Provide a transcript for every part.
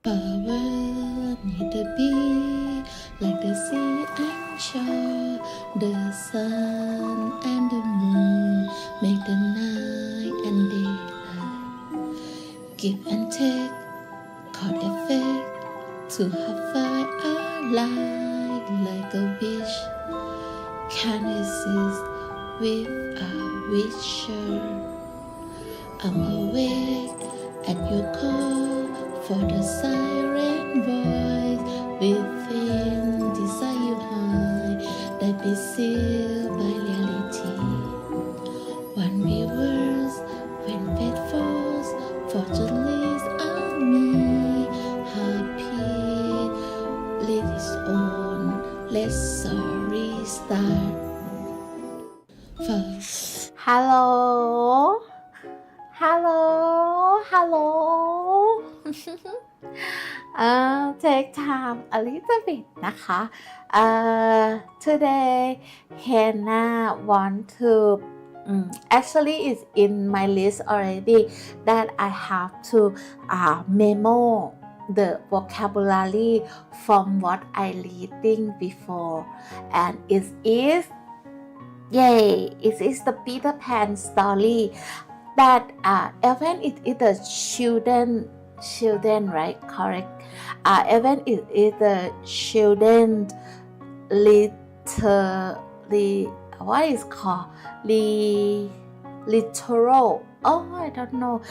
Power need to be like the sea and shore, the sun and the moon make the night and daylight. Give and take, cause effect to have fire alive like a wish can exist without wisher. I'm awake at your call for the siren voice within desire high that be sealed by reality. One reverse when fate falls, fortunately on me. Happy, let its own, let's sorry start. First. Hello take time a little bit นะคะ today Henna want to actually it's in my list already that I have to memo the vocabulary from what I reading before and it is the Peter Pan story that even it is the children right correct even it is the children what is called literal I don't know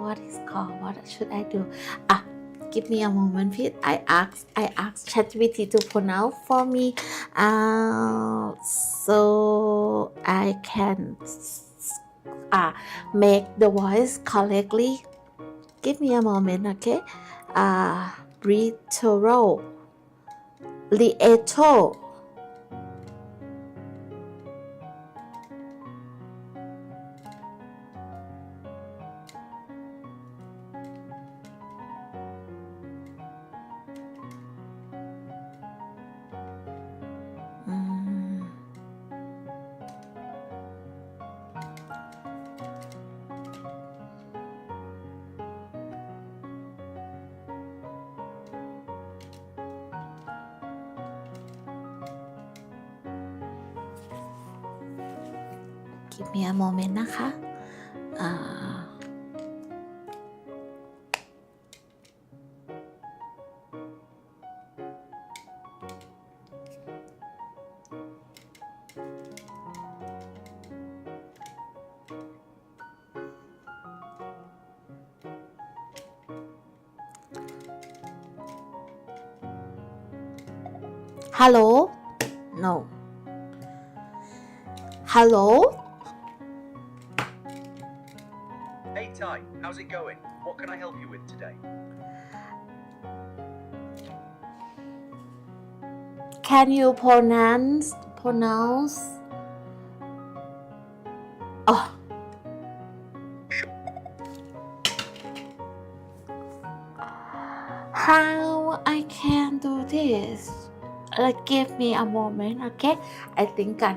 what is called what should I do give me a moment please I ask ChatGPT to pronounce for me so I can make the voice correctly give me a moment okay literal give me a moment นะคะ Hello no Hello Hey Ty, how's it going? What can I help you with today? Can you pronounce how I can do this give me a moment okay I thinkกัน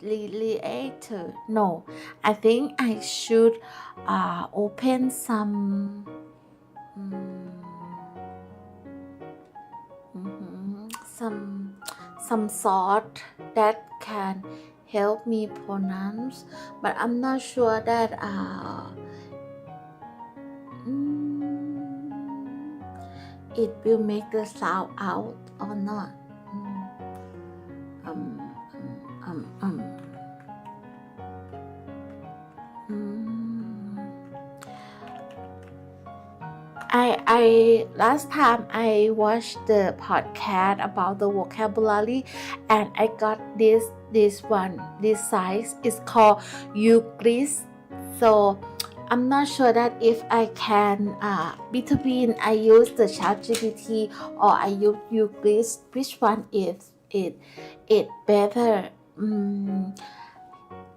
Leader no I think I should open some sort that can help me pronounce but I'm not sure that it will make the sound out or not I last time I watched the podcast about the vocabulary and I got this size is called Euclid so I'm not sure that if I can between I use the ChatGPT or I use Euclid which one is it better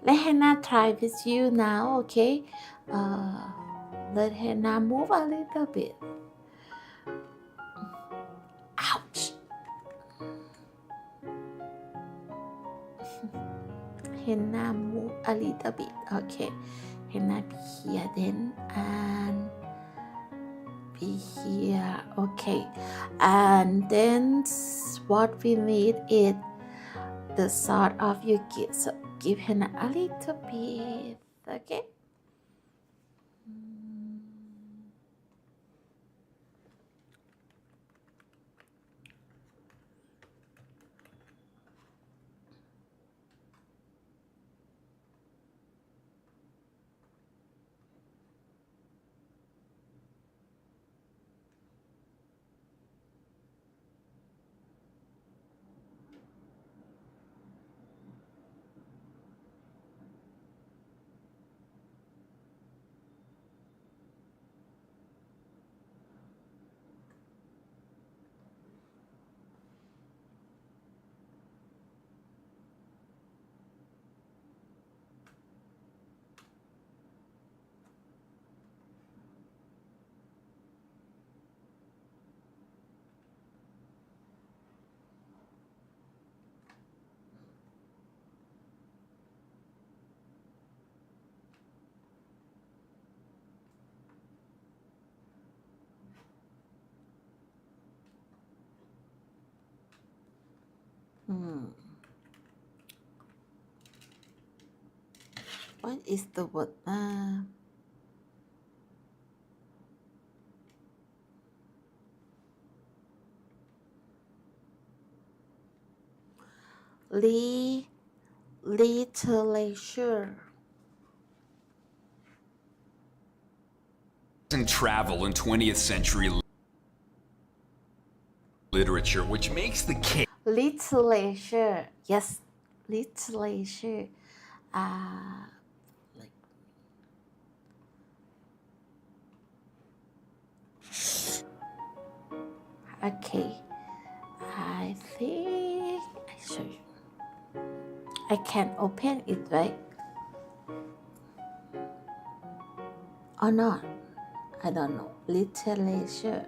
let Henna try with you now okay let Henna move a little bit ouch Henna move a little bit. Okay, Henna be here then and be here. Okay, and then what we need is the sort of you give. So give Henna a little bit. Okay. What is the word? Literature. And travel in 20th century literature, which makes the case. Literature. Yes, literature. Like okay. I think I show you. I can open it, right? Or not? I don't know. Literature.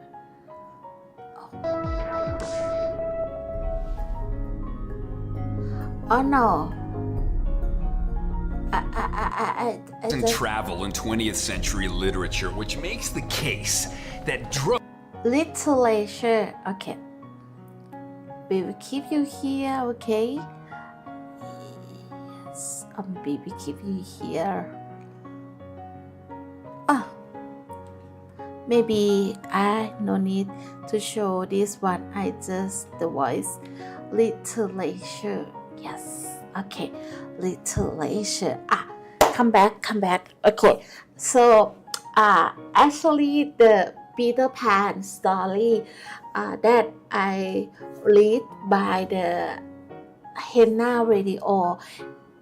Oh no. And travel in 20th century literature, which makes the case that literature. Okay. We will keep you here, okay? Yes. We will keep you here. Maybe I no need to show this one. I just the voice. Literature. Yes. Okay. Literature. Come back. Okay. So actually the Peter Pan story that I read by the Henna radio,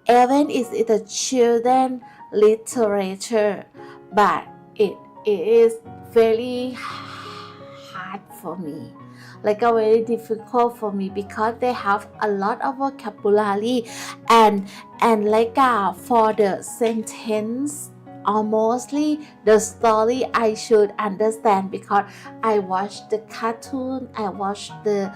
even is it a children literature, but it is very hard for me, like very difficult for me, because they have a lot of vocabulary and like for the sentence or mostly the story I should understand, because I watched the cartoon, I watched the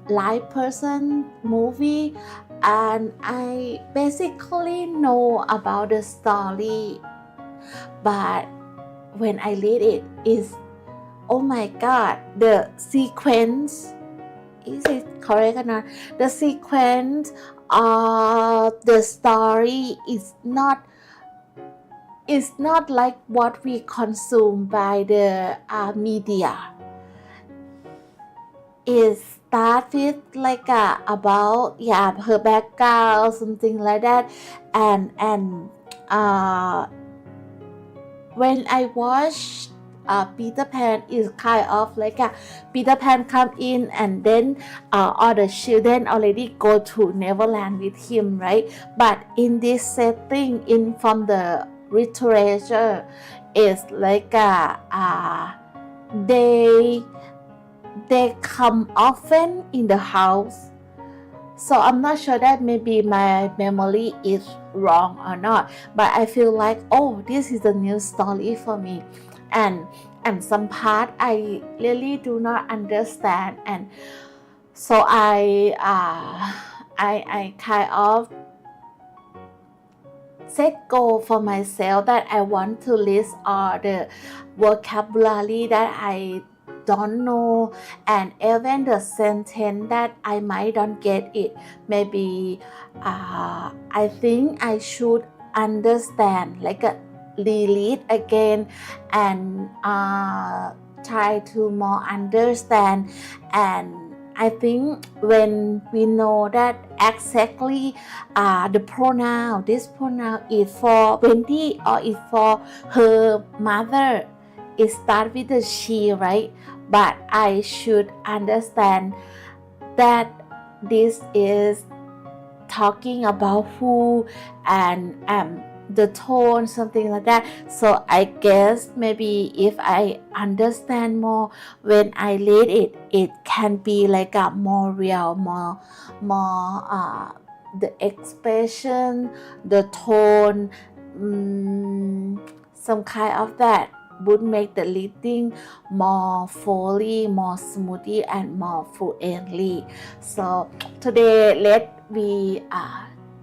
live person movie, and I basically know about the story, but when I read it is, oh my god, the sequence, is it correct or not? The sequence of the story is not like what we consume by the media. It starts with like about her background or something like that, and when I watch Peter Pan, is kind of like Peter Pan come in and then all the children already go to Neverland with him, right? But in this setting, in from the literature, is like they come often in the house. So I'm not sure that maybe my memory is wrong or not, but I feel like, oh, this is a new story for me, and some part I really do not understand, and so I kind of set goal for myself that I want to list all the vocabulary that I don't know, and even the sentence that I might don't get it. Maybe I think I should understand, like reread again and try to more understand. And I think when we know that exactly the pronoun, this pronoun is for Wendy or is for her mother, it starts with the she, right? But I should understand that this is talking about who and the tone, something like that. So I guess maybe if I understand more when I read it, it can be like a more real, more the expression, the tone, some kind of that would make the reading more fully, more smoothly, and more fluently. So today we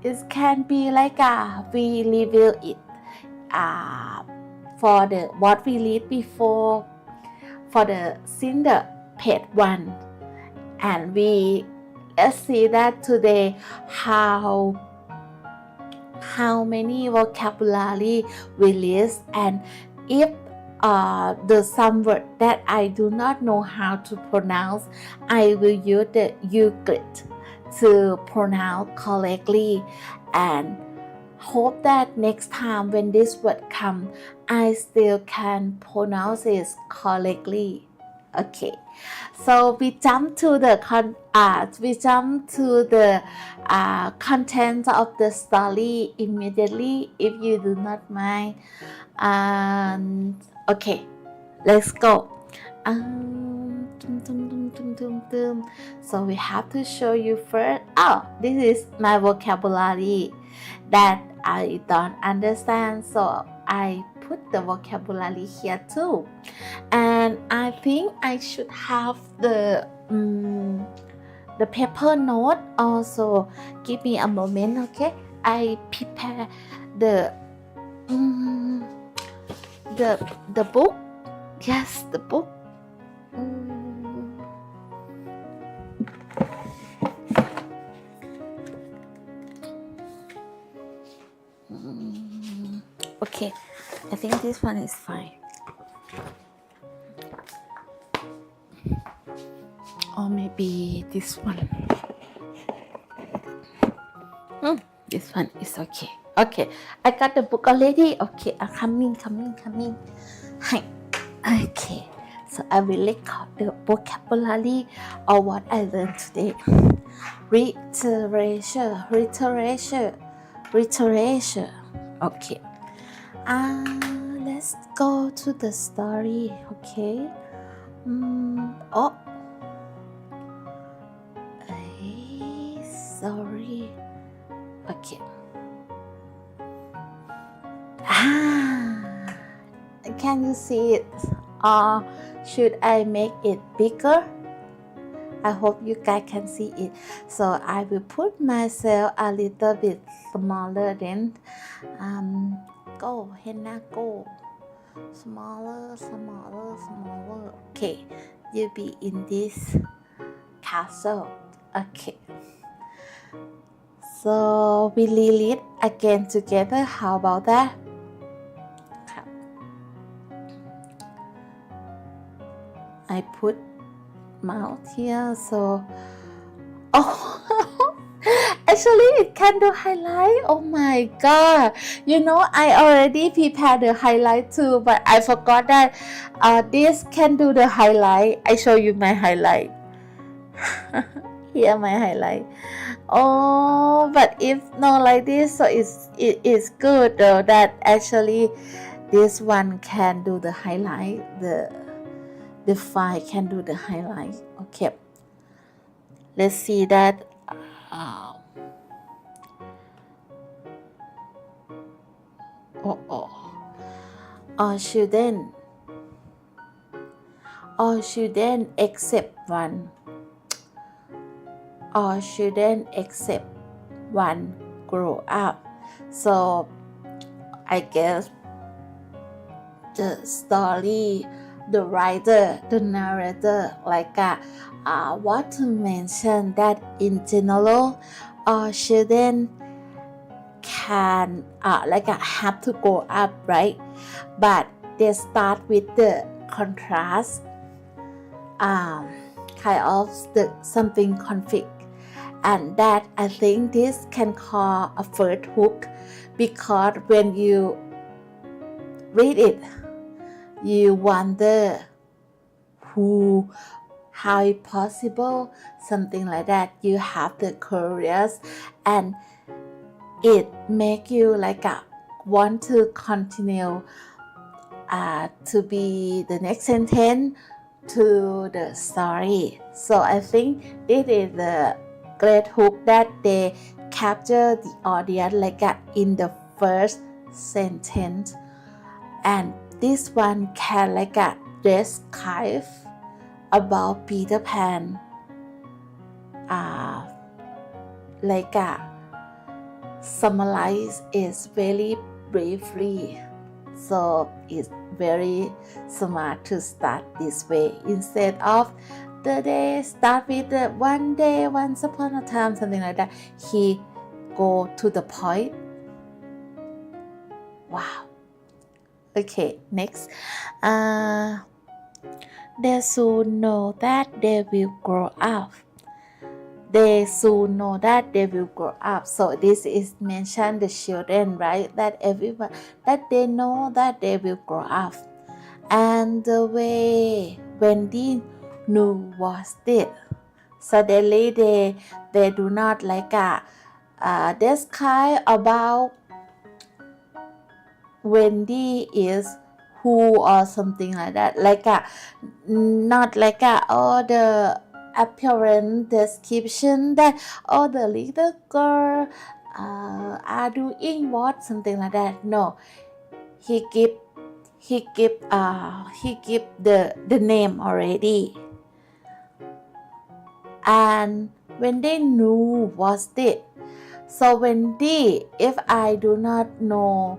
it can be like we review it for the what we read before for the since the page 1, and let's see that today how many vocabulary we list, and if the some word that I do not know how to pronounce, I will use the Euclid to pronounce correctly, and hope that next time when this word come, I still can pronounce it correctly. Okay, so we jump to the content of the story immediately, if you do not mind. Okay, let's go. So we have to show you first. This is my vocabulary that I don't understand, so I put the vocabulary here too. And I think I should have the paper note also. Give me a moment, okay? I prepare the book. Yes, the book. Okay, I think this one is fine. Or maybe this one. This one is okay. Okay, I got the book already. Okay, coming. Hi. Okay, so I will record the vocabulary of what I learned today. Reiteration. Okay. Let's go to the story. Okay. Sorry. Okay. Can you see it? Or should I make it bigger? I hope you guys can see it. So I will put myself a little bit smaller then. Go, Henna, go. Smaller. Okay, you'll be in this castle. Okay. So we read it again together. How about that? I put mouth here, so actually it can do highlight. Oh my god, I already prepared the highlight too, but I forgot that this can do the highlight. I show you my highlight. Here my highlight. But if not like this, so it is good though that actually this one can do the highlight. The file can do the highlight. Okay, let's see that. Or shouldn't accept one. Or shouldn't accept one grow up. So I guess the story, the writer, the narrator, want to mention that in general, all children can have to grow up, right? But they start with the contrast, kind of something conflict, and that I think this can call a first hook, because when you read it, you wonder how it possible, something like that. You have the curious, and it make you want to continue to be the next sentence to the story. So I think this is the great hook that they capture the audience in the first sentence. And this one can describe about Peter Pan summarize it very briefly. So it's very smart to start this way instead of the day start with the one day once upon a time, something like that. He go to the point. Wow. Okay, next. They soon know that they will grow up. They soon know that they will grow up. So this is mention the children, right? That everyone, that they know that they will grow up. And the way Wendy knew was this. Suddenly they do not describe about Wendy is who or something like that, not the apparent description that the little girl are doing what, something like that. No, he give the name already. And Wendy knew was this. So Wendy, if I do not know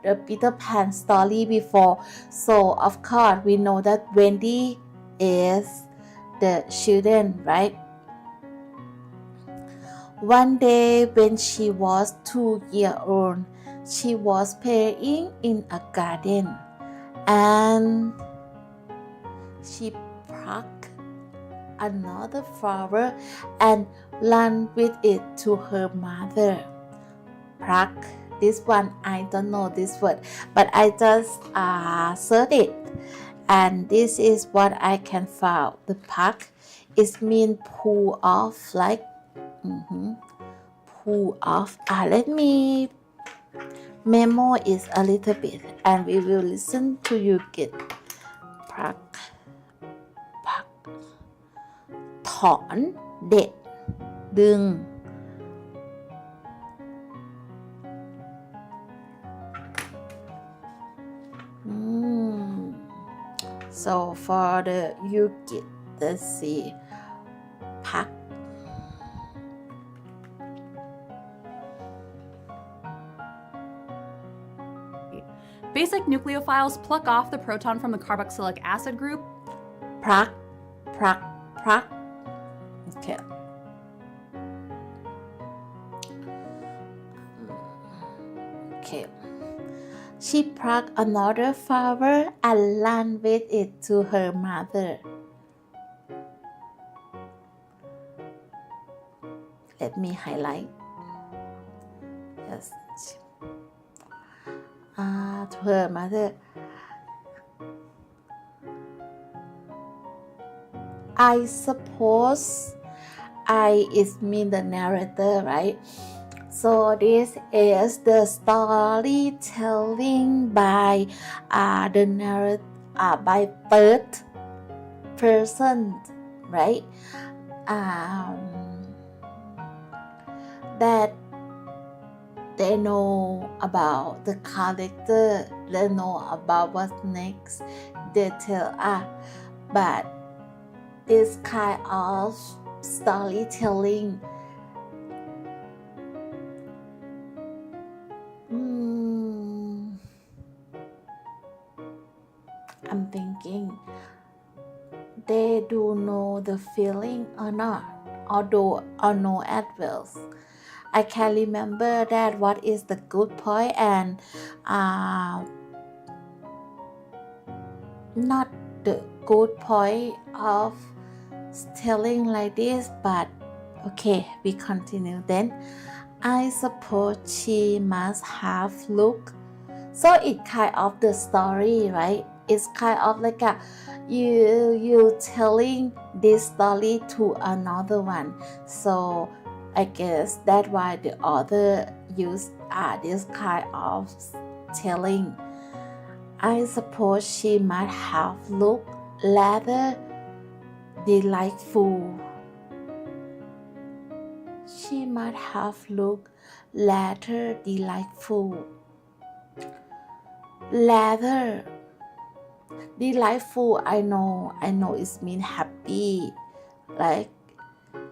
the Peter Pan story before, so of course we know that Wendy is the children, right? One day when she was 2 years old, she was playing in a garden and she plucked another flower and ran with it to her mother. Pluck, this one I don't know this word, but I just searched it, and this is what I can find. The pluck is mean pull off, pull off. Let me memo is a little bit, and we will listen to you get pluck, ถอนเด็ดดึงSo for the you get the C pack. Basic nucleophiles pluck off the proton from the carboxylic acid group. Pluck. Okay. She plucked another flower and ran with it to her mother. Let me highlight. Yes. To her mother. I suppose I is mean the narrator, right? So this is the storytelling by the narrator by third person, right? That they know about the character, they know about what's next, they tell but this kind of storytelling I'm thinking they do know the feeling or not, or know as well. I can remember that what is the good point and not the good point of telling like this, but okay, we continue then. I suppose she must have looked. So it kind of the story, right? It's kind of like a you telling this story to another one. So I guess that's why the author used this kind of telling. I suppose she might have looked rather delightful. She might have looked rather delightful. Rather delightful, I know it means happy. Like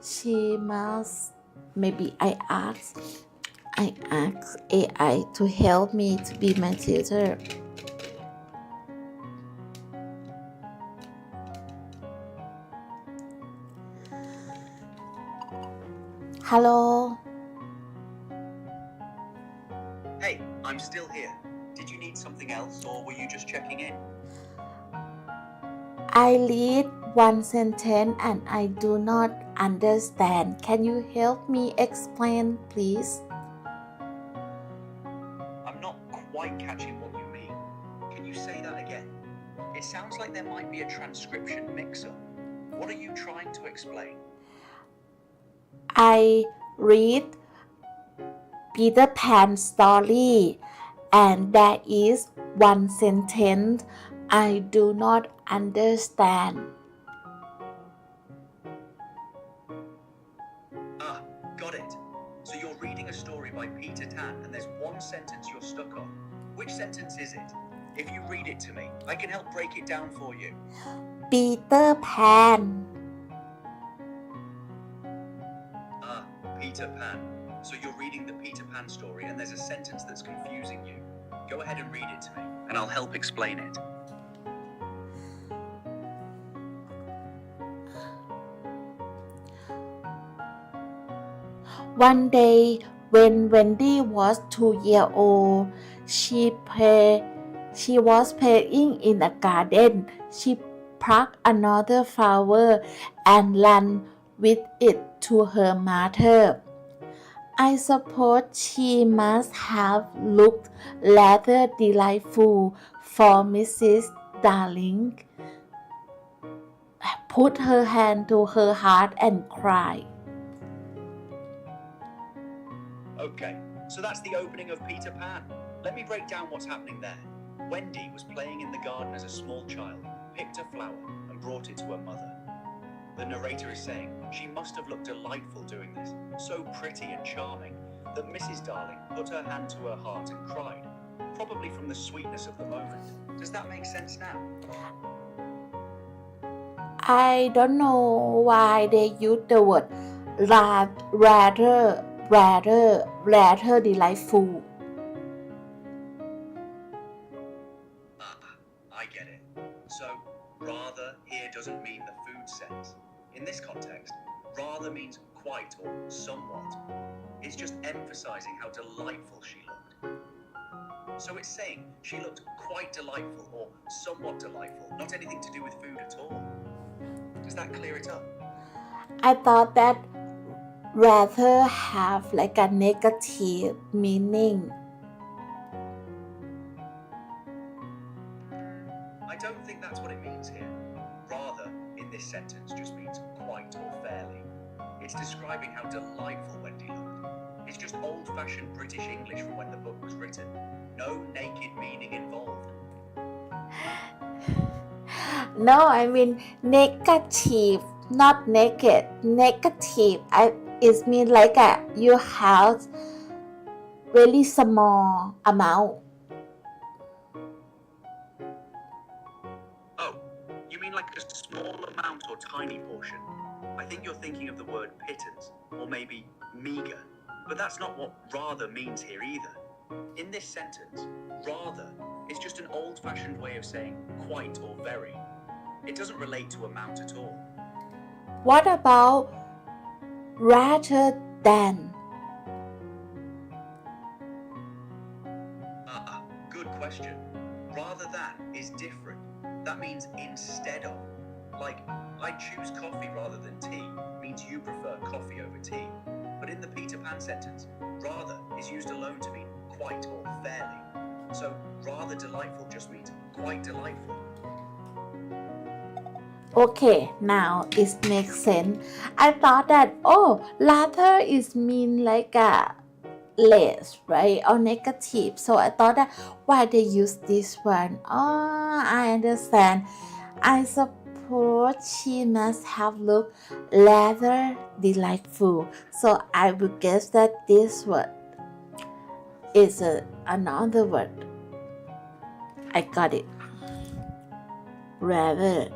she must, maybe I ask AI to help me to be my tutor. Hello. Hey, I'm still here. Did you need something else, or were you just checking in? I read one sentence and I do not understand. Can you help me explain, please? I'm not quite catching what you mean. Can you say that again? It sounds like there might be a transcription mix-up. What are you trying to explain? I read Peter Pan story and there is one sentence I do not understand. Ah, got it. So you're reading a story by Peter Pan and there's one sentence you're stuck on. Which sentence is it? If you read it to me, I can help break it down for you. Peter Pan. Ah, Peter Pan. So you're reading the Peter Pan story and there's a sentence that's confusing you. Go ahead and read it to me and I'll help explain it. One day, when Wendy was 2 years old, she was playing in a garden. She plucked another flower and ran with it to her mother. I suppose she must have looked rather delightful, for Mrs. Darling put her hand to her heart and cried. Okay, so that's the opening of Peter Pan. Let me break down what's happening there. Wendy was playing in the garden as a small child, picked a flower and brought it to her mother. The narrator is saying she must have looked delightful doing this, so pretty and charming, that Mrs. Darling put her hand to her heart and cried, probably from the sweetness of the moment. Does that make sense now? I don't know why they use the word rather delightful. I get it. So, rather here doesn't mean the food sense. In this context, rather means quite or somewhat. It's just emphasizing how delightful she looked. So it's saying she looked quite delightful or somewhat delightful, not anything to do with food at all. Does that clear it up? I thought that rather have like a negative meaning. I don't think that's what it means here. Rather, in this sentence, just means quite or fairly. It's describing how delightful Wendy looked. It's just old-fashioned British English from when the book was written. No naked meaning involved. No, I mean negative, not naked. Negative. It means like you have very small amount. Oh, you mean like a small amount or tiny portion? I think you're thinking of the word pittance, or maybe meager. But that's not what rather means here either. In this sentence, rather It's just an old-fashioned way of saying quite or very. It doesn't relate to amount at all. What about rather than? Good question. Rather than is different. That means instead of. Like, I choose coffee rather than tea means you prefer coffee over tea. But in the Peter Pan sentence, rather is used alone to mean quite or fairly. So rather delightful just means quite delightful. Okay, now it makes sense. I thought that, rather is mean like a less, right? Or negative. So I thought that why they use this one. Oh, I understand. I suppose she must have looked rather delightful. So I would guess that this word is another word. I got it. Rather.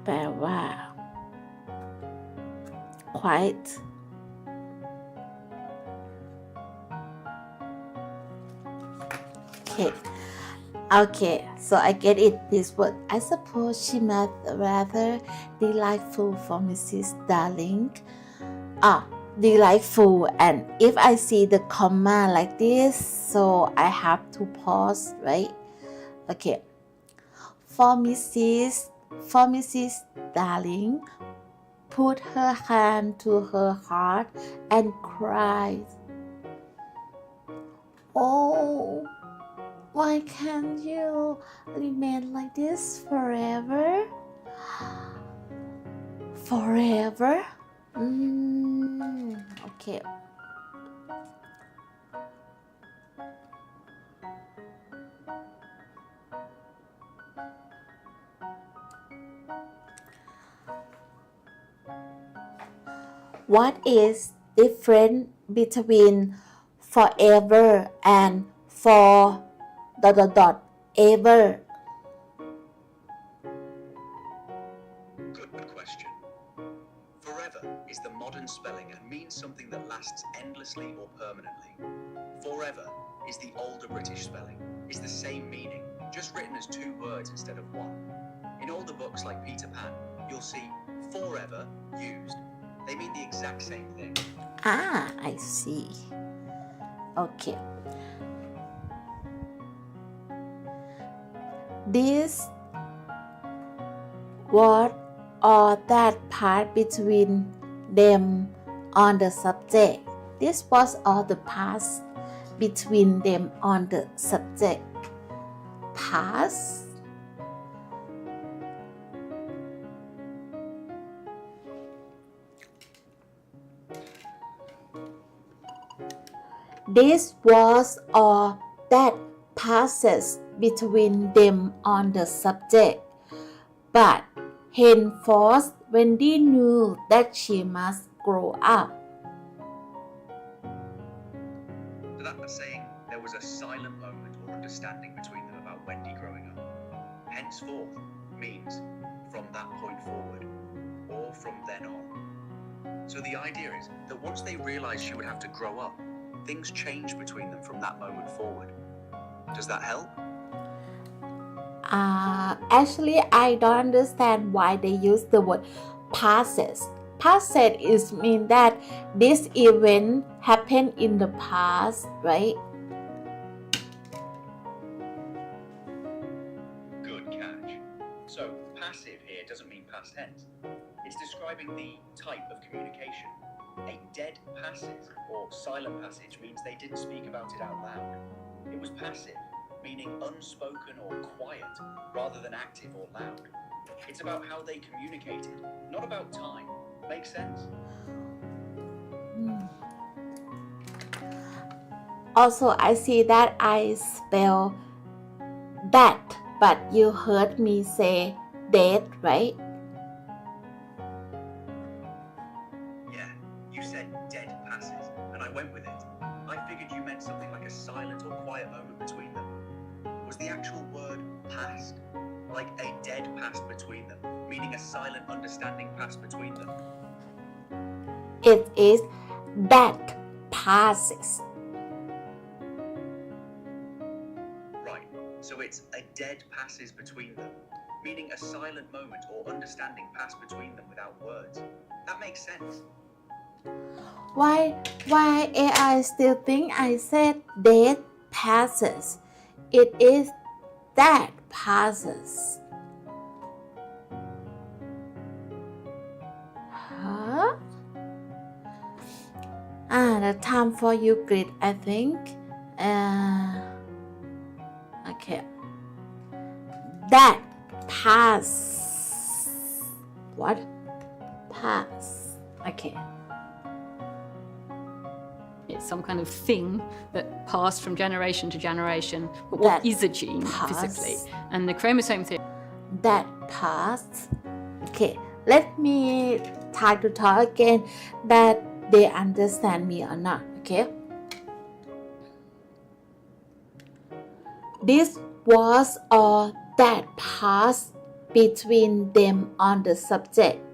แปลว่า quite okay, so I get it, this word. I suppose she must rather delightful for Mrs. Darling. Delightful, and if I see the comma like this, so I have to pause, right? Okay, for Mrs. Darling put her hand to her heart and cried, "Oh, why can't you remain like this forever?" Forever? Okay. What is different between forever and for ... ever? Good question. Forever is the modern spelling and means something that lasts endlessly or permanently. Forever is the older British spelling. It's the same meaning, just written as two words instead of one. In older books like Peter Pan, you'll see forever used. They mean the exact same thing. I see. Okay. This what or that part between them on the subject. This was all the past between them on the subject. Past. This was or that passes between them on the subject. But henceforth, Wendy knew that she must grow up. So that's saying there was a silent moment or understanding between them about Wendy growing up. Henceforth means from that point forward, or from then on. So the idea is that once they realized she would have to grow up, things changed between them from that moment forward. Does that help? Actually, I don't understand why they use the word passes. Passes is mean that this event happened in the past, right? Good catch. So passive here doesn't mean past tense. It's describing the type of communication. A dead passage or silent passage means they didn't speak about it out loud. It was passive, meaning unspoken or quiet, rather than active or loud. It's about how they communicated, not about time. Makes sense? Also, I see that I spell that, but you heard me say dead, right? Yeah, you said dead passes, and I went with it. I figured you meant something like a silent or quiet moment between them. Was the actual word past? Like a dead past between them, meaning a silent understanding past between them? It is that passes. Right, so it's a dead passes between them, meaning a silent moment or understanding passed between them without words. That makes sense. Why AI still think I said dead passes? It is that passes. Huh? The time for Euclid, I think. Okay. That pass. What? Pass. Okay. It's some kind of thing that passed from generation to generation. But what is a gene physically? And the chromosome theory. That passed. Okay, let me try to talk again that they understand me or not. Okay. This was or that passed between them on the subject.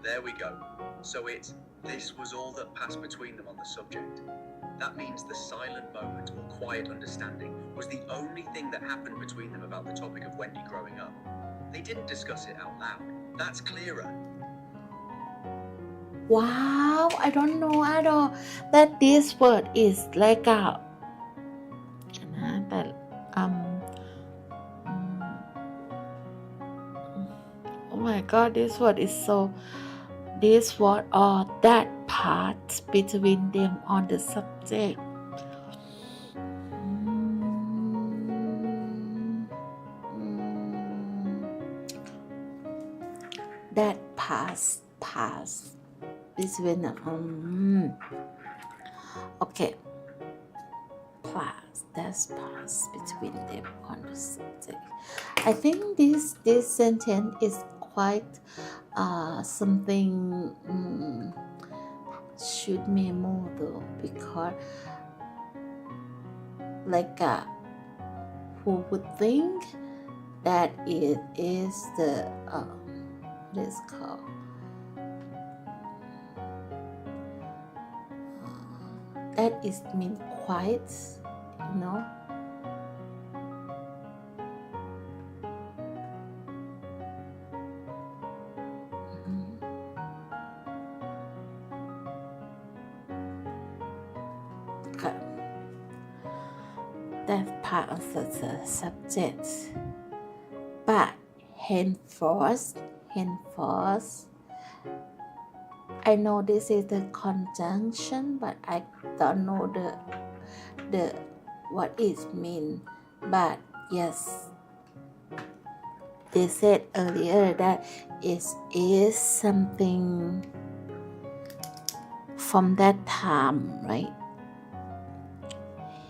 There we go. So this was all that passed between them on the subject. That means the silent moment or quiet understanding was the only thing that happened between them about the topic of Wendy growing up. They didn't discuss it out loud. That's clearer. Wow, I don't know at all that this word is like a oh my god, this word is so this word or that part between them on the subject. That pass between them. Okay. That's pass between them on the subject. I think this sentence is quite something should memo though, because like who would think that it is the what is called that is mean quiet, you know. That's part of the subject. But henceforth, I know this is the conjunction, but I don't know the what it means. But yes, they said earlier that it is something from that time, right?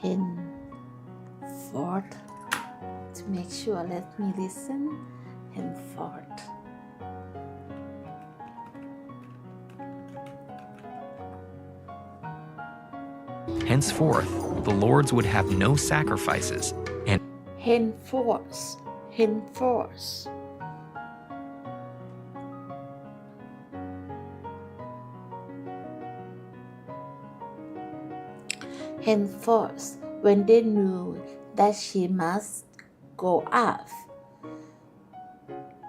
Henceforth. To make sure, let me listen. Henceforth. Henceforth, the lords would have no sacrifices, and henceforth. Henceforth, when they knew that she must go off.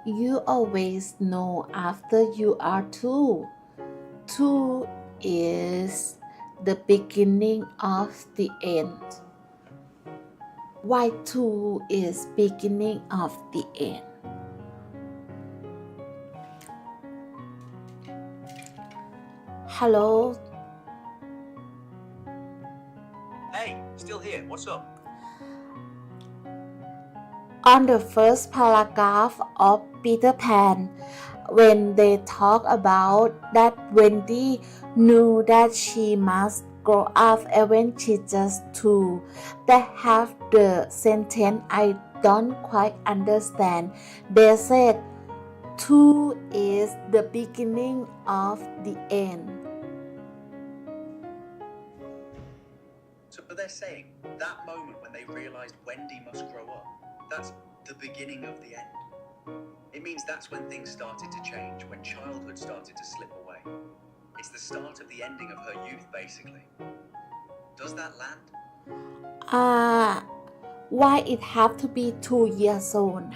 You always know after you are two. Two is the beginning of the end. Why two is beginning of the end? Hello? Hey, still here. What's up? On the first paragraph of Peter Pan, when they talk about that Wendy knew that she must grow up and when she just two, they have the sentence I don't quite understand. They said two is the beginning of the end. So they're saying that moment when they realized Wendy must grow up, that's the beginning of the end. It means that's when things started to change, when childhood started to slip away. It's the start of the ending of her youth, basically. Does that land? Why it have to be 2 years old?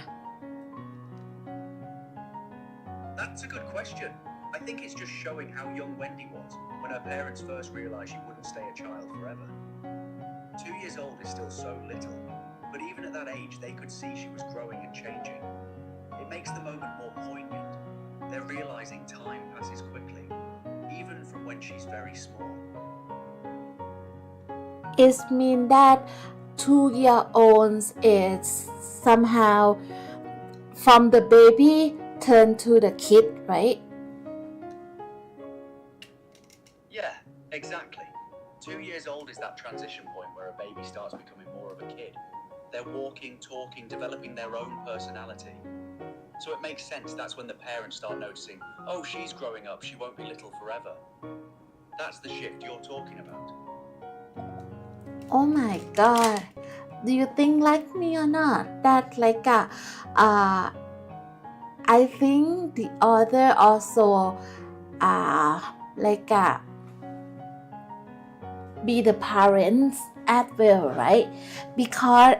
That's a good question. I think it's just showing how young Wendy was when her parents first realised she wouldn't stay a child forever. 2 years old is still so little, but even at that age they could see she was growing and changing. It makes the moment more poignant. They're realising time passes quickly, even from when she's very small. It means that 2-year-olds is somehow from the baby turn to the kid, right? Yeah, exactly. 2 years old is that transition point where a baby starts becoming more of a kid. They're walking, talking, developing their own personality. So it makes sense that's when the parents start noticing, oh, she's growing up, she won't be little forever. That's the shift you're talking about. Oh my god. Do you think like me or not? That I think the author also be the parents as well, right? Because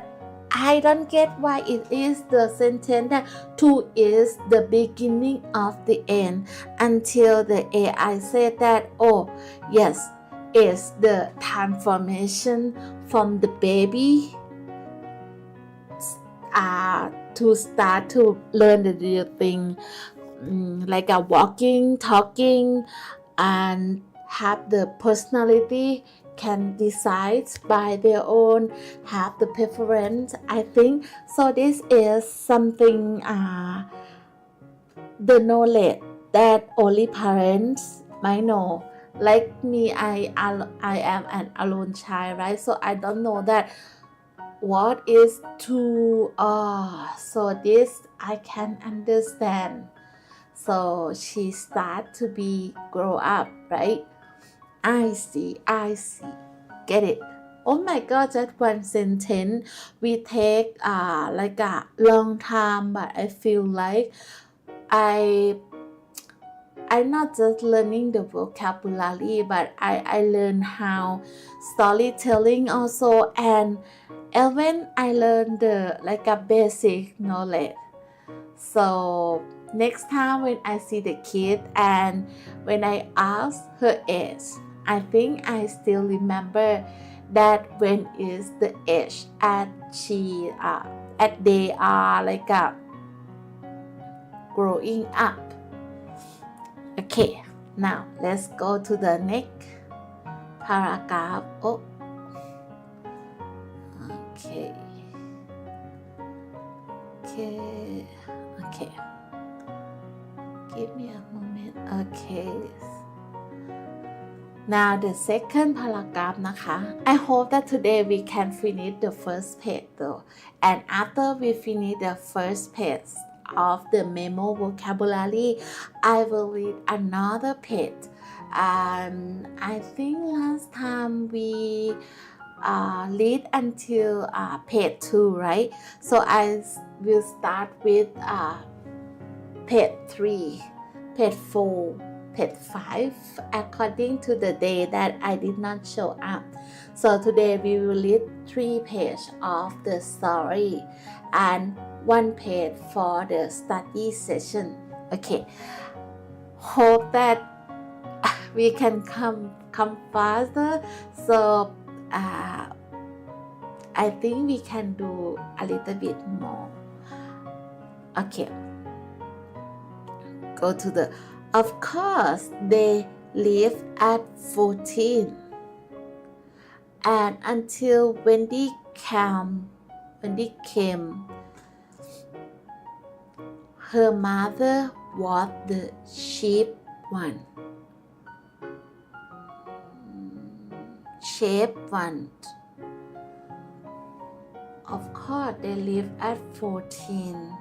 I don't get why it is the sentence that 2 is the beginning of the end until the AI said that, oh yes, it's the transformation from the baby to start to learn the real thing, like walking, talking, and have the personality, can decide by their own, have the preference. I think so. This is something the knowledge that only parents might know. Like me, I am an alone child, right? So I don't know that what is to so this I can understand. So she start to be grow up, right? I see, get it. Oh my god, that one sentence we take like a long time, but I feel like I'm not just learning the vocabulary, but I learn how storytelling also, and even I learned the like a basic knowledge. So next time when I see the kid and when I ask her age, I think I still remember that when is the age at they are like growing up. Okay, now let's go to the next paragraph. Oh, okay. Give me a moment. Okay. Now the second paragraph นะคะ I hope that today we can finish the first page though, and after we finish the first page of the memo vocabulary, I will read another page. I think last time we read until page 2, right? So I will start with page 3, page 4, page 5 according to the day that I did not show up. So today we will read 3 pages of the story and 1 page for the study session. Okay, hope that we can come faster. So I think we can do a little bit more. Okay, go to the, of course they live at 14, and until Wendy came, her mother was the chief one. Of course they live at 14,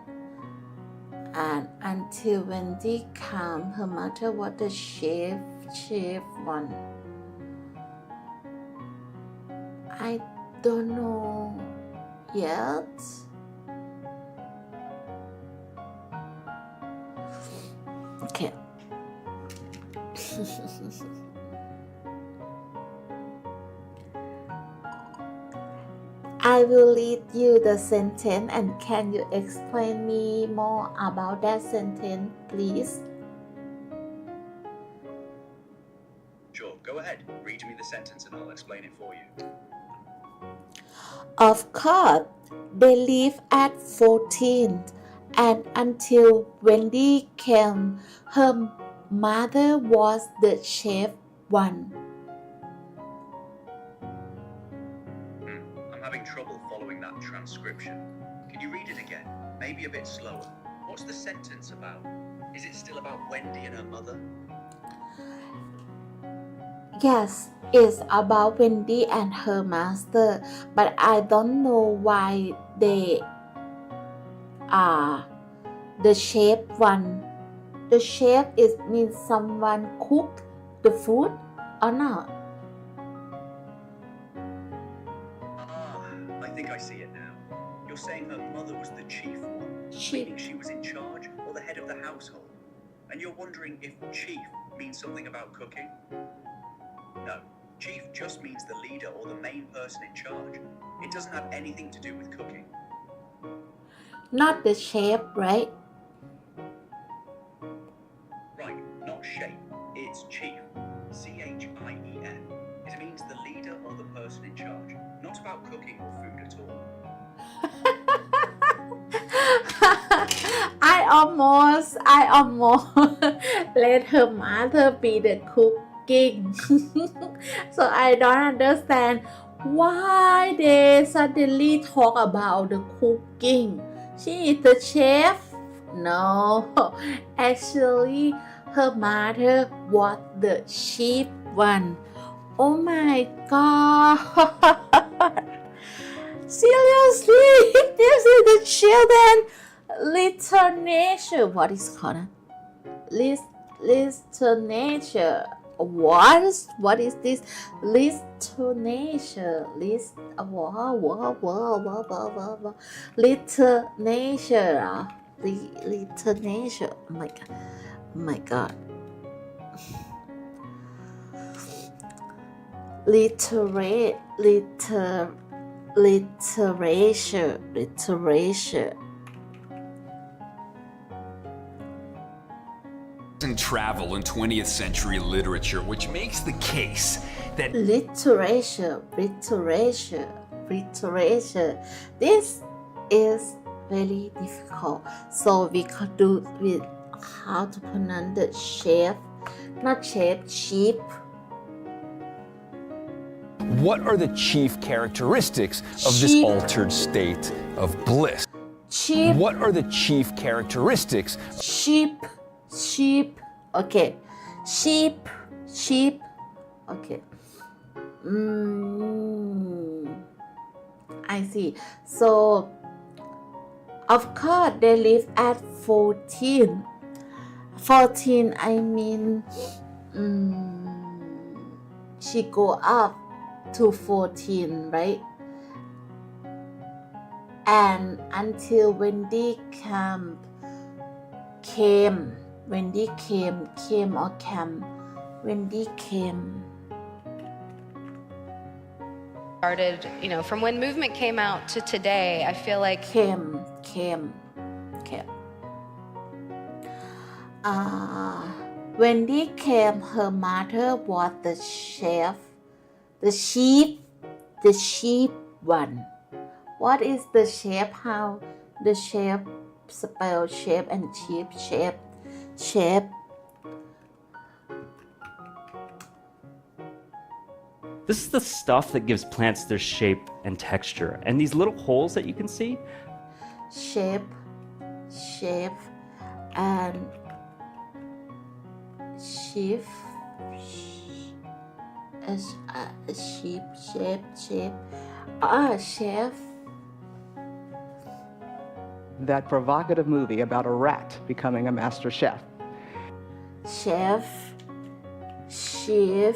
and until Wendy came, her mother was the chief one. I don't know yet. Okay, I will read you the sentence and can you explain me more about that sentence, please? Sure, go ahead. Read me the sentence and I'll explain it for you. Of course, they live at 14 and until Wendy came, her mother was the chef one. I'm having trouble following that transcription. Can you read it again? Maybe a bit slower. What's the sentence about? Is it still about Wendy and her mother? Yes, it's about Wendy and her master, but I don't know why they are the chef one. The chef means someone cooked the food or not? I think I see it now. You're saying her mother was the chief one, meaning she was in charge or the head of the household. And you're wondering if chief means something about cooking? No, chief just means the leader or the main person in charge. It doesn't have anything to do with cooking. Not the chef, right? Right, not shape. It's chief. C-H-I-E-F. It means the leader or the person in charge. Not about cooking or food at all. I almost let her mother be the cooking. So I don't understand why they suddenly talk about the cooking. She is the chef? No, actually her mother was the chief one. Oh my god. Seriously, this is the children literature. What is called? Literature. What is this? Literature. Literature. Literature. Oh my god. Oh my god. Literature. And travel in 20th century literature, which makes the case that Literature. This is very difficult. So we could do with how to pronounce the chef, not chef, sheep. What are the chief characteristics of this Sheep. altered state of bliss? Sheep. What are the chief characteristics? Sheep. Okay. Sheep. Okay. I see. So, of course, they live at 14. 14, I mean, she go up to 14, right? And until Wendy came. Wendy came. Started, from when movement came out to today, I feel like Came. Wendy came, her mother was the chef, the sheep one. What is the chef? How the chef spell chef and sheep? Chef. This is the stuff that gives plants their shape and texture. And these little holes that you can see, Shape, and sheep, sheep, shape. Chef. That provocative movie about a rat becoming a master chef. Chef, sheep,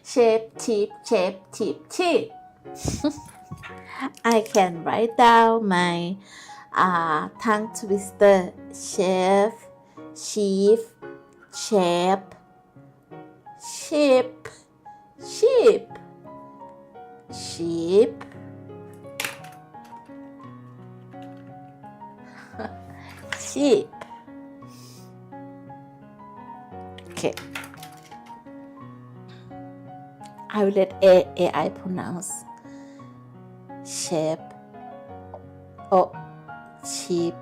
shape, sheep, shape, sheep, sheep. I can write down my tongue twister. Chef, sheep, shape, sheep, sheep, sheep, sheep. Okay. I will let AI pronounce shape. Oh, sheep,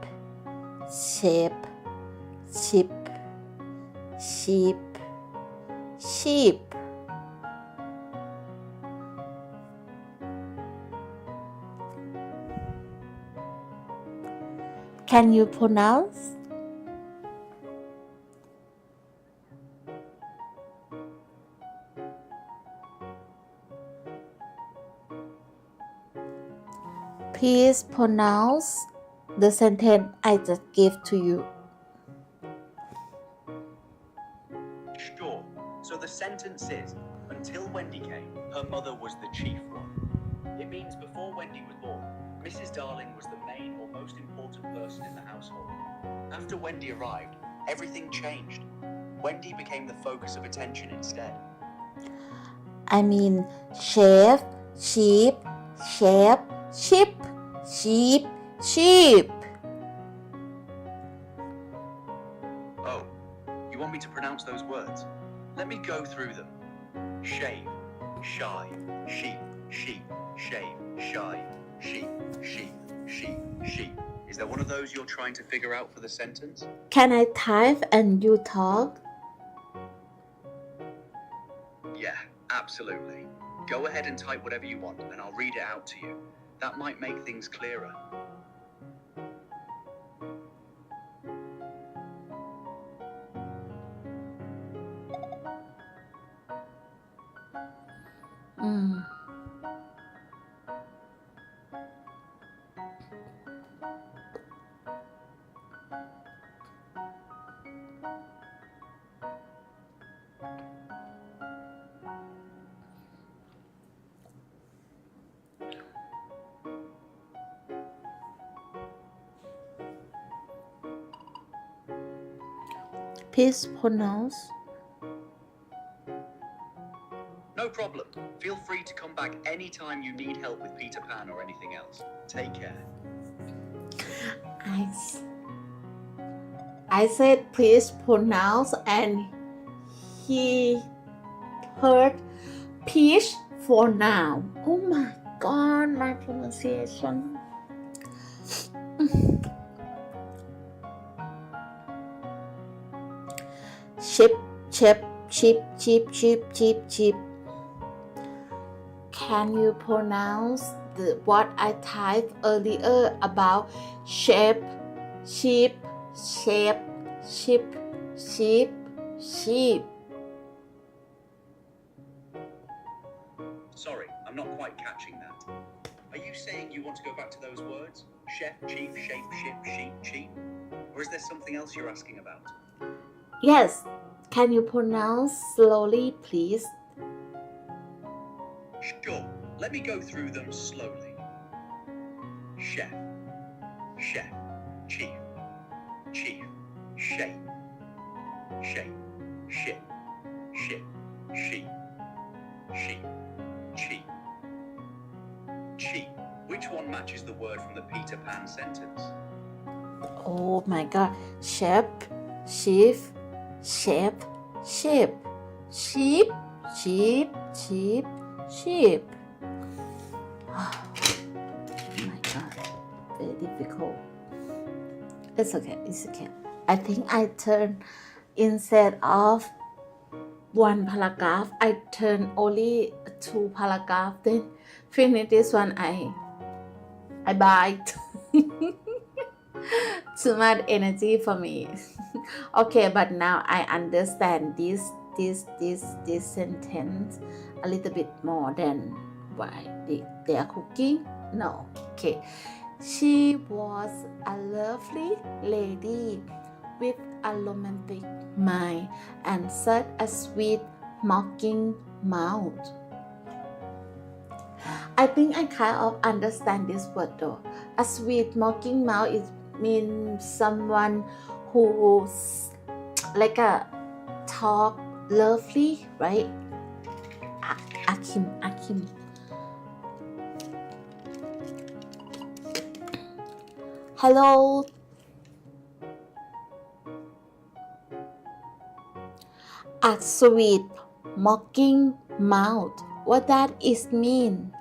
shape, sheep, sheep, sheep. Can you pronounce? Please pronounce the sentence I just gave to you. Sure. So the sentence is, until Wendy came, her mother was the chief one. It means before Wendy was born, Mrs. Darling was the main or most important person in the household. After Wendy arrived, everything changed. Wendy became the focus of attention instead. I mean chef, sheep, chef, sheep, sheep, sheep. Oh, you want me to pronounce those words? Let me go through them. Shave, shy, sheep, sheep, shave, shy, sheep, sheep, sheep, sheep. Is there one of those you're trying to figure out for the sentence? Can I type and you talk? Yeah, absolutely. Go ahead and type whatever you want and I'll read it out to you. That might make things clearer. Please pronounce. No problem. Feel free to come back anytime you need help with Peter Pan or anything else. Take care. I said please pronounce and he heard peach for now. Oh my god, my pronunciation. Sheep, sheep, sheep, sheep, sheep, sheep, sheep. Can you pronounce what I typed earlier about shape, sheep, shape, sheep, sheep, sheep? Sorry, I'm not quite catching that. Are you saying you want to go back to those words? Chef, chief, shape, ship, sheep, sheep? Or is there something else you're asking about? Yes. Can you pronounce slowly, please? Sure. Let me go through them slowly. Chef, chef, chief, chief, shape, shape, ship, ship, sheep, sheep, cheap, cheap. Which one matches the word from the Peter Pan sentence? Oh my god. Sheep, sheep, sheep, sheep, sheep, sheep, sheep, sheep. Oh my god. Very difficult. It's okay. It's okay. I think I turn instead of one paragraph, I turn only 2 paragraphs. Then finish this one. I bite. Too much energy for me. Okay, but now I understand this sentence a little bit more than why they are cooking. No. Okay. She was a lovely lady with a romantic mind and such a sweet mocking mouth. I think I kind of understand this word though. A sweet mocking mouth it means someone who's like a talk lovely, right? Akim. Hello. A sweet mocking mouth. What that is mean?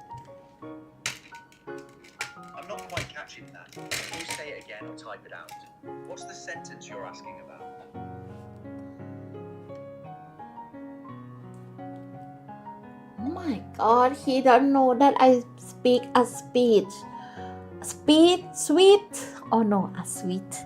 I'm not quite catching that. Can you say it again or type it out? What's the sentence you're asking about? Oh my god, he don't know that I speak a speech. Sweet. Oh no, a sweet.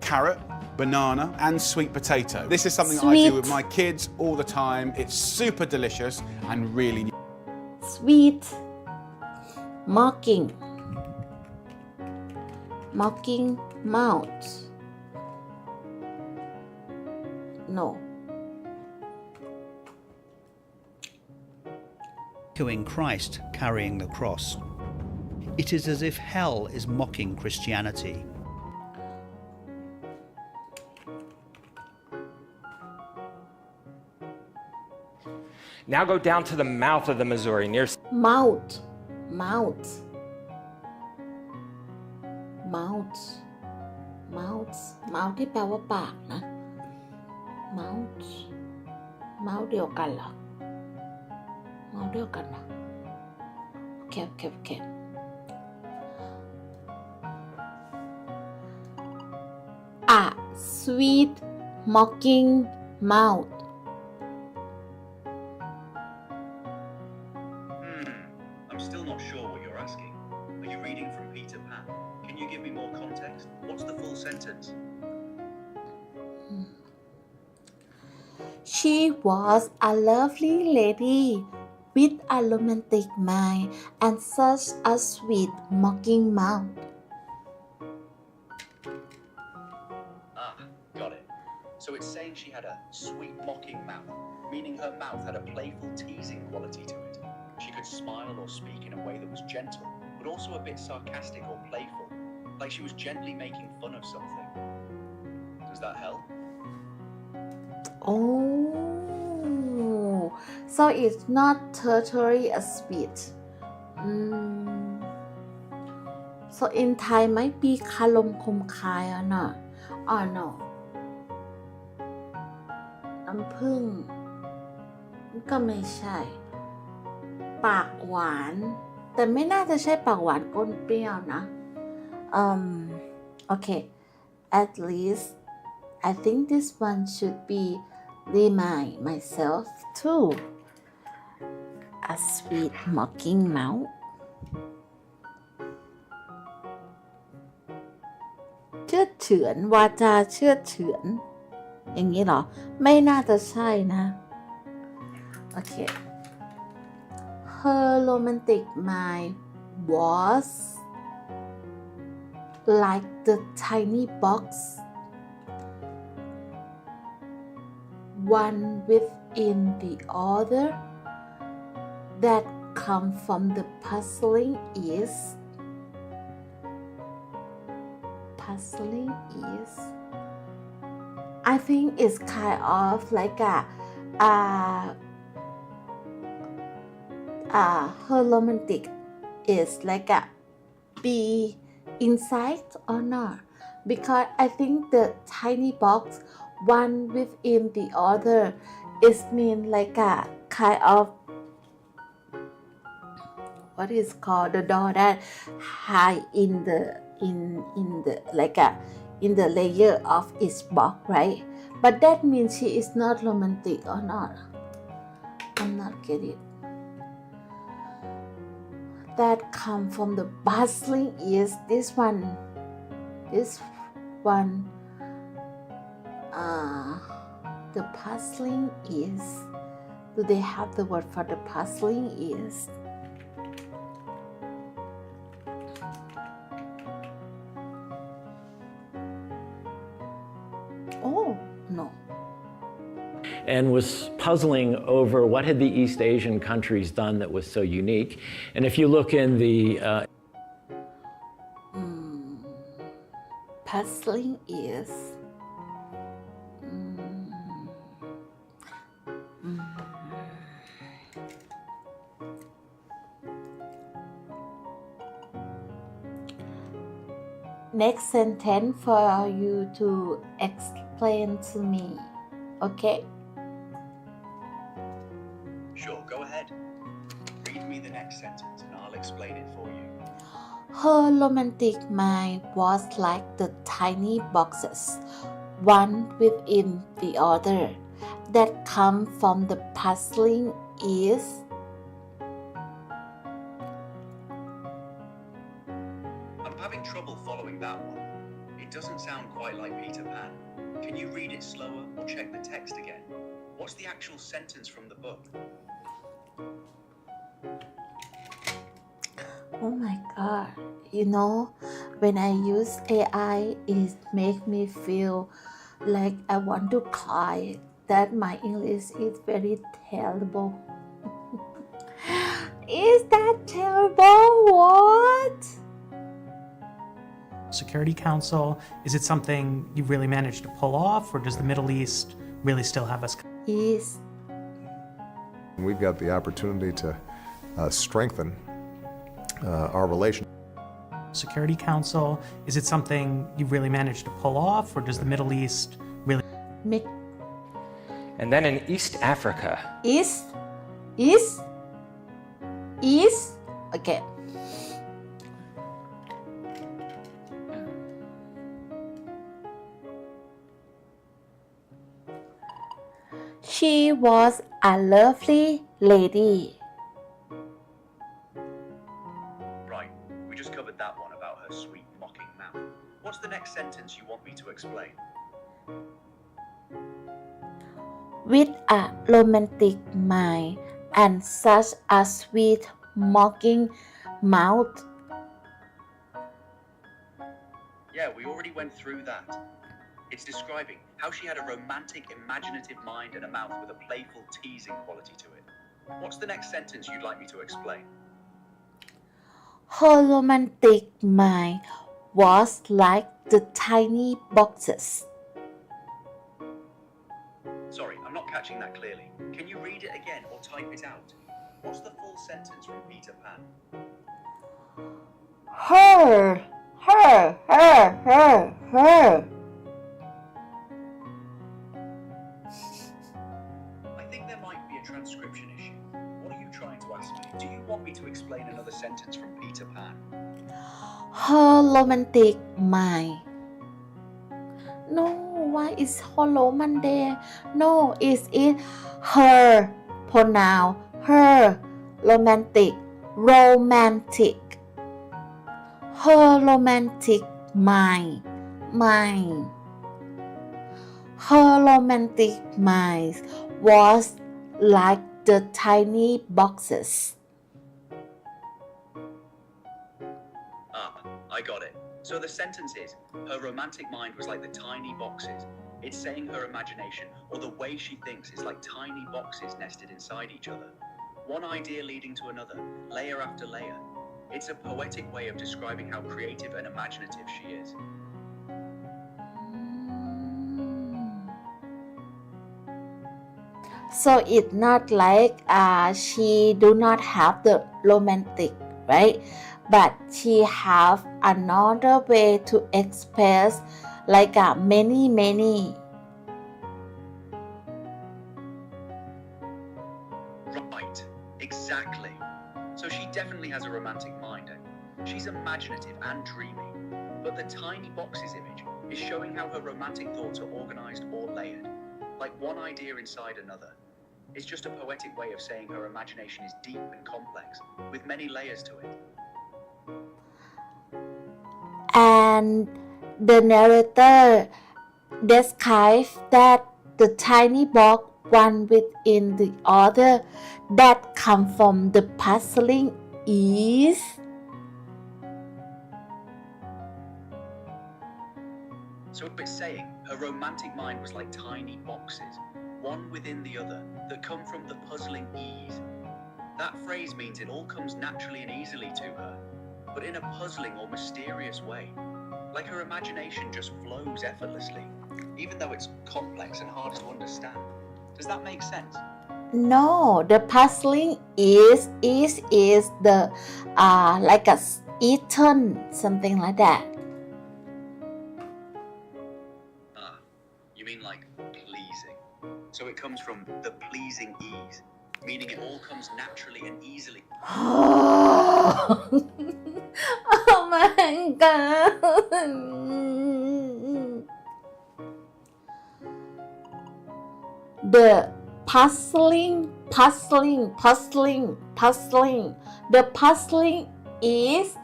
Carrot, banana, and sweet potato. This is something I Sweet. do with my kids all the time. It's super delicious and really Sweet. Mocking mouth. No. Echoing Christ carrying the cross. It is as if hell is mocking Christianity. Now go down to the mouth of the Missouri near Mouthที่แปลว่าปากนะ mouth เดียวกันเหรอ mouth เดียวกันนะโอเค A sweet mocking mouth. I'm still not sure what you're asking. Are you reading from Peter Pan? Can you give me more context? What's the full sentence? She was a lovely lady with a romantic mind and such a sweet mocking mouth. Got it. So it's saying she had a sweet mocking mouth, meaning her mouth had a playful teasing quality to it. She could smile or speak in a way that was gentle, but also a bit sarcastic or playful, like she was gently making fun of something. Does that help? Oh, so it's not totally a speech. So in Thai might be คารมคมคายอ่ะนะ Oh no น้ำผึ้งก็ไม่ใช่ ปากหวานแต่ไม่น่าจะใช่ปากหวานก้นเปรี้ยวนะ Okay at least I think this one should be remind myself too a sweet mocking mouth เชื่อเฉือนวาจาเชื่อเฉือนอย่างนี้เหรอไม่น่าจะใช่นะโอเค Her romantic mind was like the tiny box, one within the other, that come from the puzzling is I think it's kind of like her romantic is like a be inside or not, because I think the tiny box one within the other is mean like a kind of what is called the door that hide in the like a in the layer of each box, right? But that means she is not romantic or not. I'm not getting it. That come from the bustling is this one the puzzling is, do they have the word for the puzzling is? Oh, no. And was puzzling over what had the East Asian countries done that was so unique. And if you look in the Puzzling is next sentence for you to explain to me, okay? Sure, go ahead. Read me the next sentence and I'll explain it for you. Her romantic mind was like the tiny boxes, one within the other, that come from the puzzling is. I'm having trouble following that one. It doesn't sound quite like Peter Pan. Can you read it slower or check the text again? What's the actual sentence from the book? Oh my god, you know, when I use AI, it makes me feel like I want to cry, that my English is very terrible. Is that terrible? What? Security Council, is it something you really managed to pull off, or does the Middle East really still have us? Is. We've got the opportunity to strengthen our relation. Security Council, is it something you really managed to pull off, or does the Middle East really? And then in East Africa. Is. Okay. She was a lovely lady. Right, we just covered that one about her sweet mocking mouth. What's the next sentence you want me to explain? With a romantic mind and such a sweet mocking mouth. Yeah, we already went through that. It's describing how she had a romantic, imaginative mind and a mouth with a playful, teasing quality to it. What's the next sentence you'd like me to explain? Her romantic mind was like the tiny boxes. Sorry, I'm not catching that clearly. Can you read it again or type it out? What's the full sentence from Peter Pan? Her. I think there might be a transcription issue. What are you trying to ask me? Do you want me to explain another sentence from Peter Pan? Her romantic mind. No, why is her roman there? No, is it her pronoun? Her romantic. Her romantic mind. Her romantic mind was like the tiny boxes. I got it. So the sentence is, her romantic mind was like the tiny boxes. It's saying her imagination, or the way she thinks, is like tiny boxes nested inside each other. One idea leading to another, layer after layer. It's a poetic way of describing how creative and imaginative she is. So it's not like she do not have the romantic, right? But she have another way to express like many. Right, exactly. So she definitely has a romantic mind. She's imaginative and dreamy. But the tiny boxes image is showing how her romantic thoughts are organized or layered, like one idea inside another. It's just a poetic way of saying her imagination is deep and complex, with many layers to it. And the narrator describes that the tiny box, one within the other, that come from the puzzling is. So it's saying her Her romantic mind was like tiny boxes, one within the other, that come from the puzzling ease. That phrase means it all comes naturally and easily to her, but in a puzzling or mysterious way. Like her imagination just flows effortlessly, even though it's complex and hard to understand. Does that make sense? No, the puzzling is the like a eaten, something like that. You mean like pleasing. So it comes from the pleasing ease, meaning it all comes naturally and easily. Oh my god. The puzzling. The puzzling is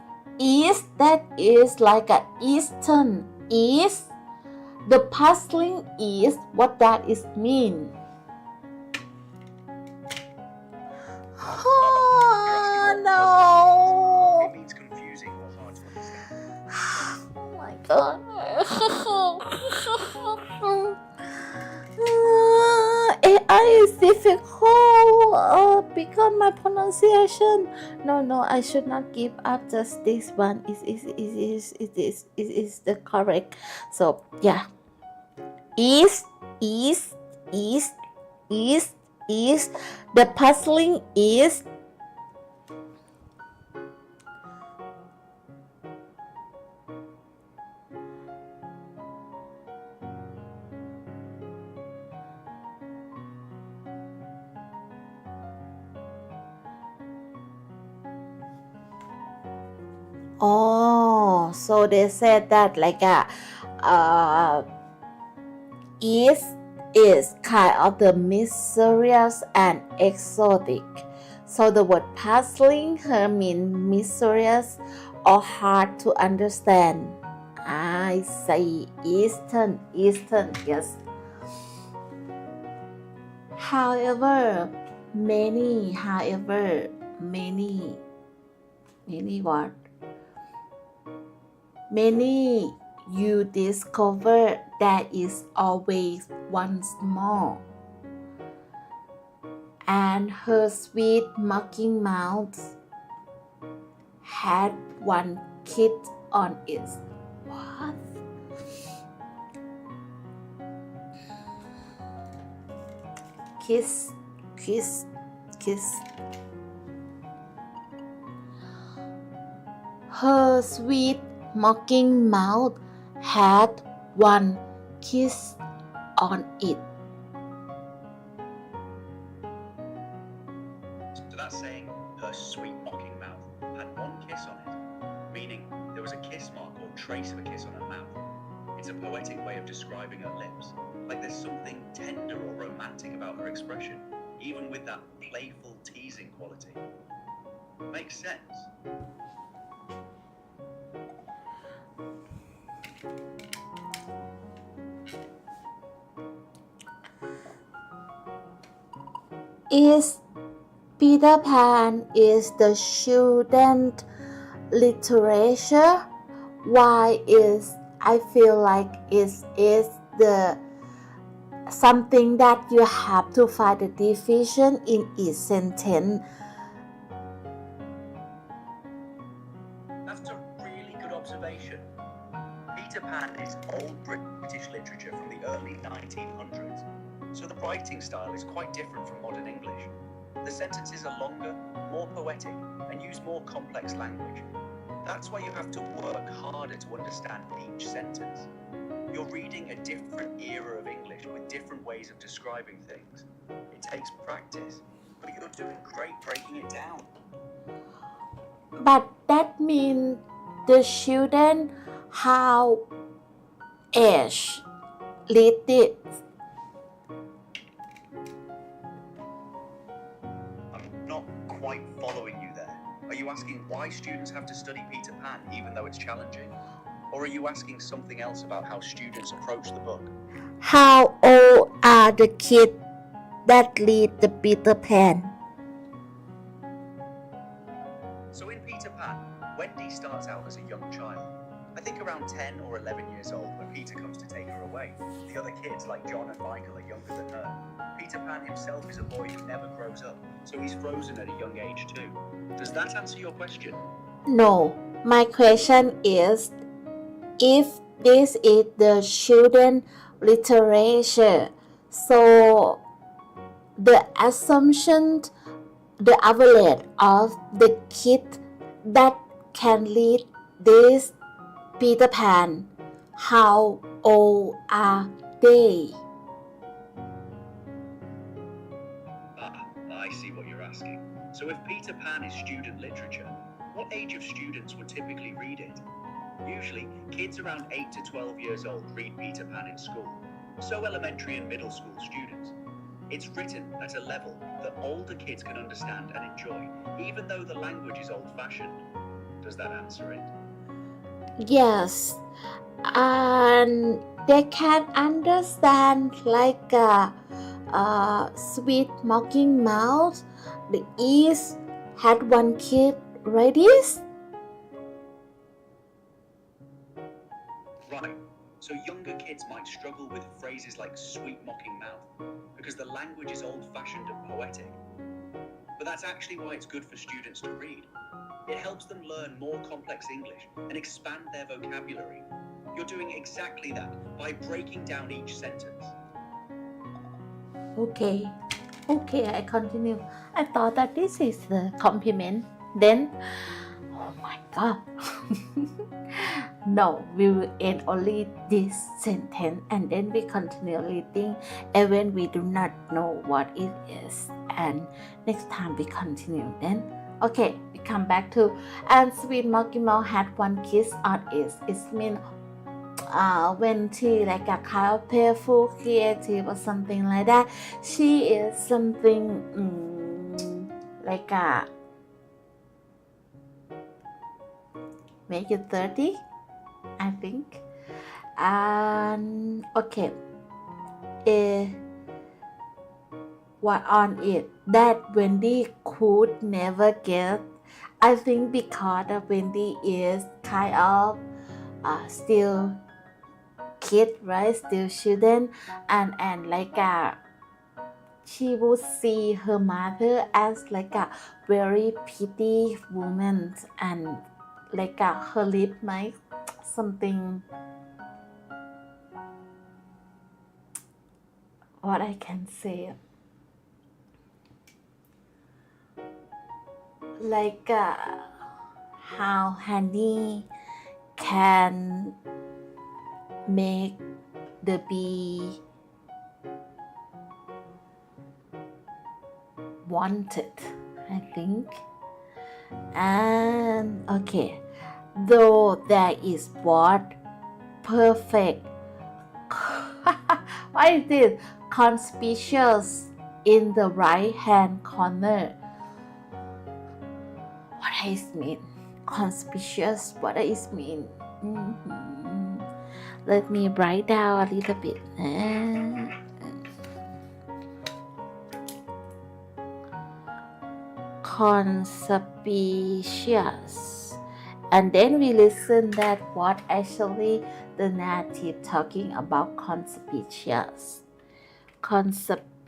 that is like a eastern is. The puzzling is what that is mean. Oh no. It means confusing or hard to understand. Oh my god. AI is difficult because my pronunciation. No, I should not give up. Just this one is the correct. So yeah, is. The puzzling is. Oh, so they said that like is kind of the mysterious and exotic. So the word puzzling her means mysterious or hard to understand. I say Eastern, yes. However, many what? Many you discover there is always once more. And her sweet mocking mouth had one kid on it. What? Kiss. Her sweet mocking mouth had one kiss on it. So that's saying her sweet mocking mouth had one kiss on it, meaning there was a kiss mark or trace of a kiss on her mouth. It's a poetic way of describing her lips, like there's something tender or romantic about her expression, even with that playful teasing quality. Makes sense. Is Peter Pan is the children's literature? Why is I feel like it is the something that you have to find the division in each sentence. That's a really good observation. Peter Pan is old British literature from the early 1900s, so the writing style is quite different from modern English. The sentences are longer, more poetic, and use more complex language. That's why you have to work harder to understand each sentence. You're reading a different era of English with different ways of describing things. It takes practice, but you're doing great breaking it down. But that means the children how age read it. I'm not quite following you there. Are you asking why students have to study Peter Pan even though it's challenging? Or are you asking something else about how students approach the book? How old are the kids that read the Peter Pan? So in Peter Pan, Wendy starts out as a young child. I think around 10 or 11 years old when Peter comes to take her away. away. The other kids, like John and Michael, are younger than her. Peter Pan himself is a boy who never grows up, so he's frozen at a young age too. Does that answer your question? No, my question is, if this is the children literature, so the assumption, the average of the kid that can read this Peter Pan, how old are they? I see what you're asking. So if Peter Pan is student literature, what age of students would typically read it? Usually, kids around 8 to 12 years old read Peter Pan in school. So elementary and middle school students. It's written at a level that older kids can understand and enjoy, even though the language is old-fashioned. Does that answer it? Yes, and they can understand like Sweet Mocking Mouth. The East had one kid read this. Right. So younger kids might struggle with phrases like sweet mocking mouth because the language is old-fashioned and poetic. But that's actually why it's good for students to read. It helps them learn more complex English and expand their vocabulary. You're doing exactly that by breaking down each sentence. Okay, I continue. I thought that this is the compliment. Then, oh my God. No, we will end only this sentence and then we continue reading even we do not know what it is. And next time we continue then. Okay, we come back to and Sweet Mocking Mouth had one kiss on it. It means when she like a kind of playful, creative or something like that. She is something like a make it 30, I think. And okay, what on it that Wendy could never get. I think because of Wendy is kind of still kid, right? Still student, and like she would see her mother as like a very pretty woman, and like her lip might something. What I can say, like how Honey can make the bee wanted, I think. And okay, though there is what perfect what is this conspicuous in the right hand corner. What does it mean? Conspicuous, what does it mean? Let me write down a little bit. Conspicuous. And then we listen that what actually the native talking about conspicuous. Conspicuous.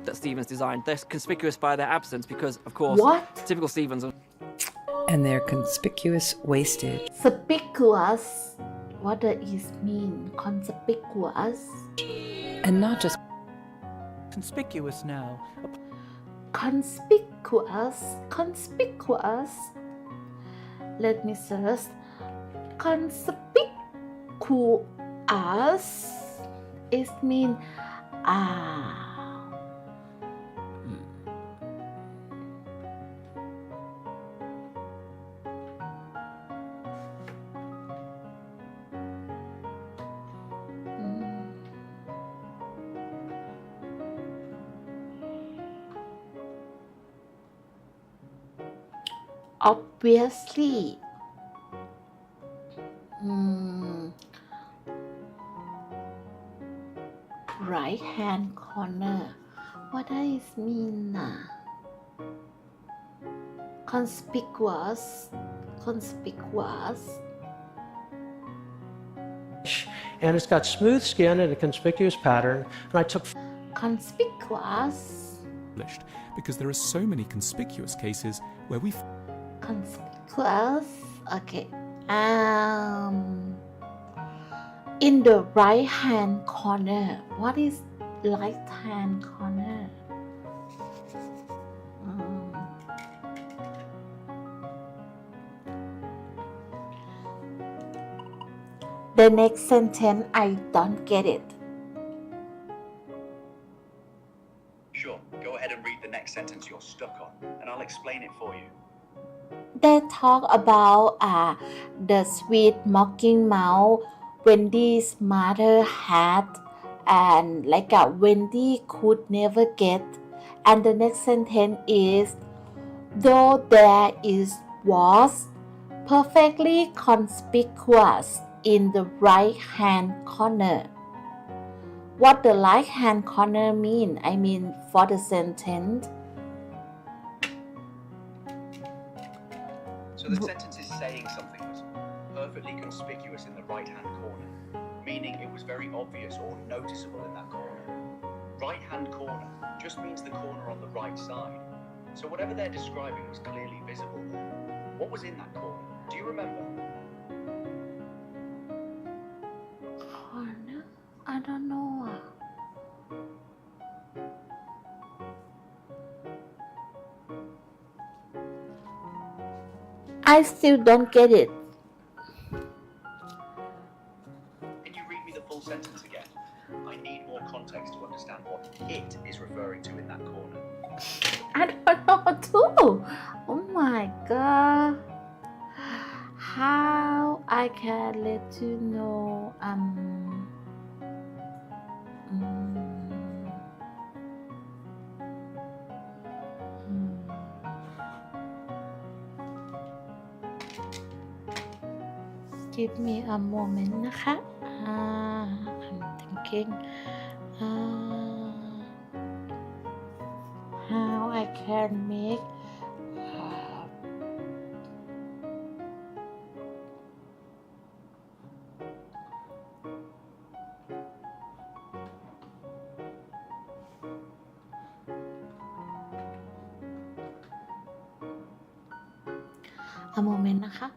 That Stevens designed. They're conspicuous by their absence because, of course, typical Stevens. And they're conspicuous wasted. Conspicuous. What does it mean? Conspicuous. And not just conspicuous now. Conspicuous. Let me search. Conspicuous. It means obviously. Right hand corner. What does it mean? conspicuous. And it's got smooth skin and a conspicuous pattern. And I took conspicuous. Because there are so many conspicuous cases where we Conspicuous. Okay. In the right hand corner. What is right hand corner? The next sentence, I don't get it. Sure, go ahead and read the next sentence you're stuck on, and I'll explain it for you. They talk about the sweet mocking mouse Wendy's mother had, and like Wendy could never get. And the next sentence is, though there was perfectly conspicuous in the right hand corner. What the right hand corner mean? I mean for the sentence. So the sentence is saying something was perfectly conspicuous in the right-hand corner, meaning it was very obvious or noticeable in that corner. Right-hand corner just means the corner on the right side. So whatever they're describing was clearly visible there. What was in that corner? Do you remember? Corner? I don't know. I still don't get it. Can you read me the full sentence again? I need more context to understand what it is referring to in that corner. I don't know too. Oh my god. How I can let you know Give me a moment นะคะ I'm thinking how I can make a moment นะคะ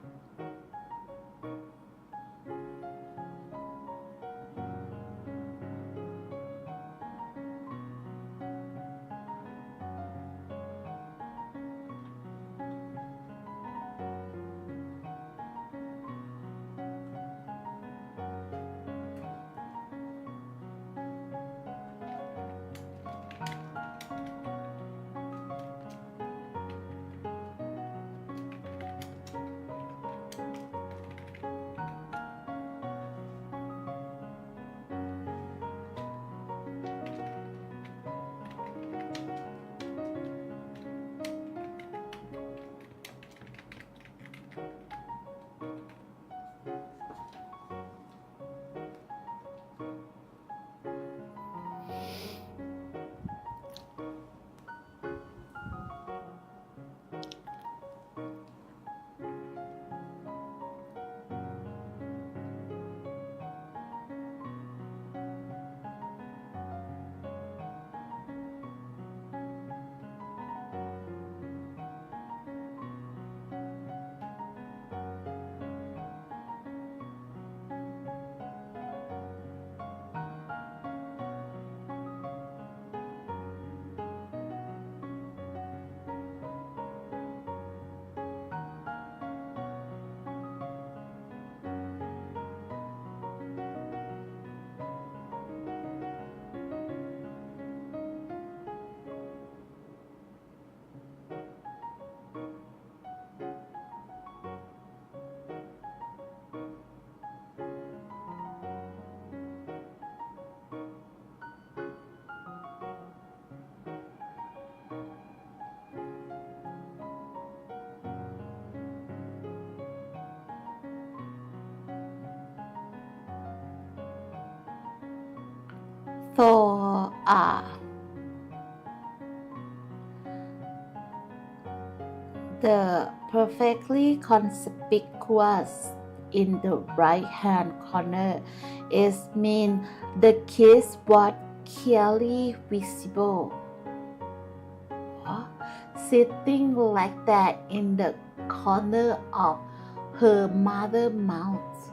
for The perfectly conspicuous in the right hand corner is mean the kiss was clearly visible. Sitting like that in the corner of her mother's mouth.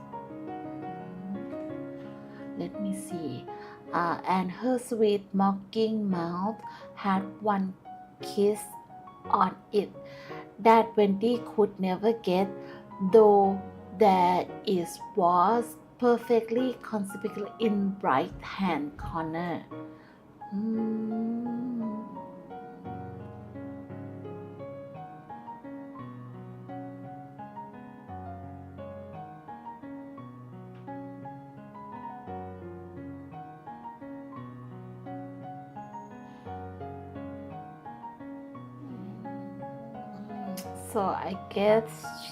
Let me see. And her sweet mocking mouth had one kiss on it that Wendy could never get, though there is was perfectly conspicuous in right hand corner. So I guess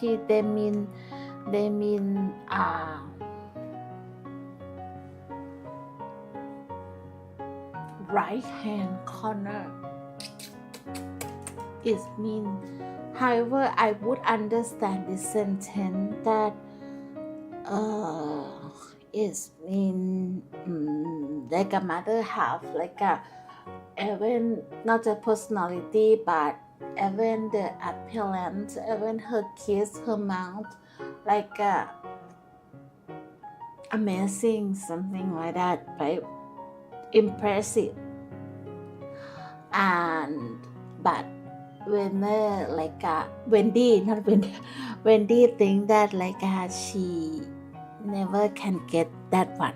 they mean right hand corner is mean. However, I would understand this sentence that is mean like a mother have like a even not a personality but even the appearance, even her kiss, her mouth, like amazing, something like that, right? Impressive. And but when like Wendy think that like she never can get that one.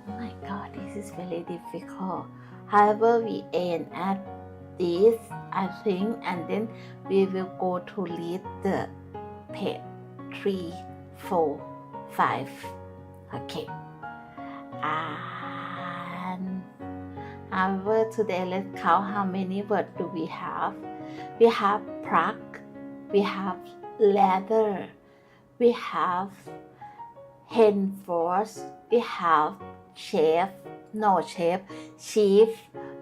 Oh my God, this is very difficult. However, we aim at this, I think, and then we will go to read the page 3, 4, 5. Okay. And however, today let's count how many words do we have. We have plug, we have leather, we have henforth, we have chief,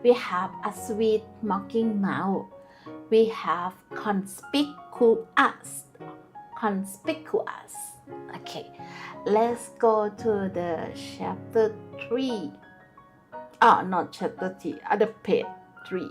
we have a sweet mocking mouth, we have conspicuous. Okay, let's go to the chapter 3. Not chapter 3, other page 3.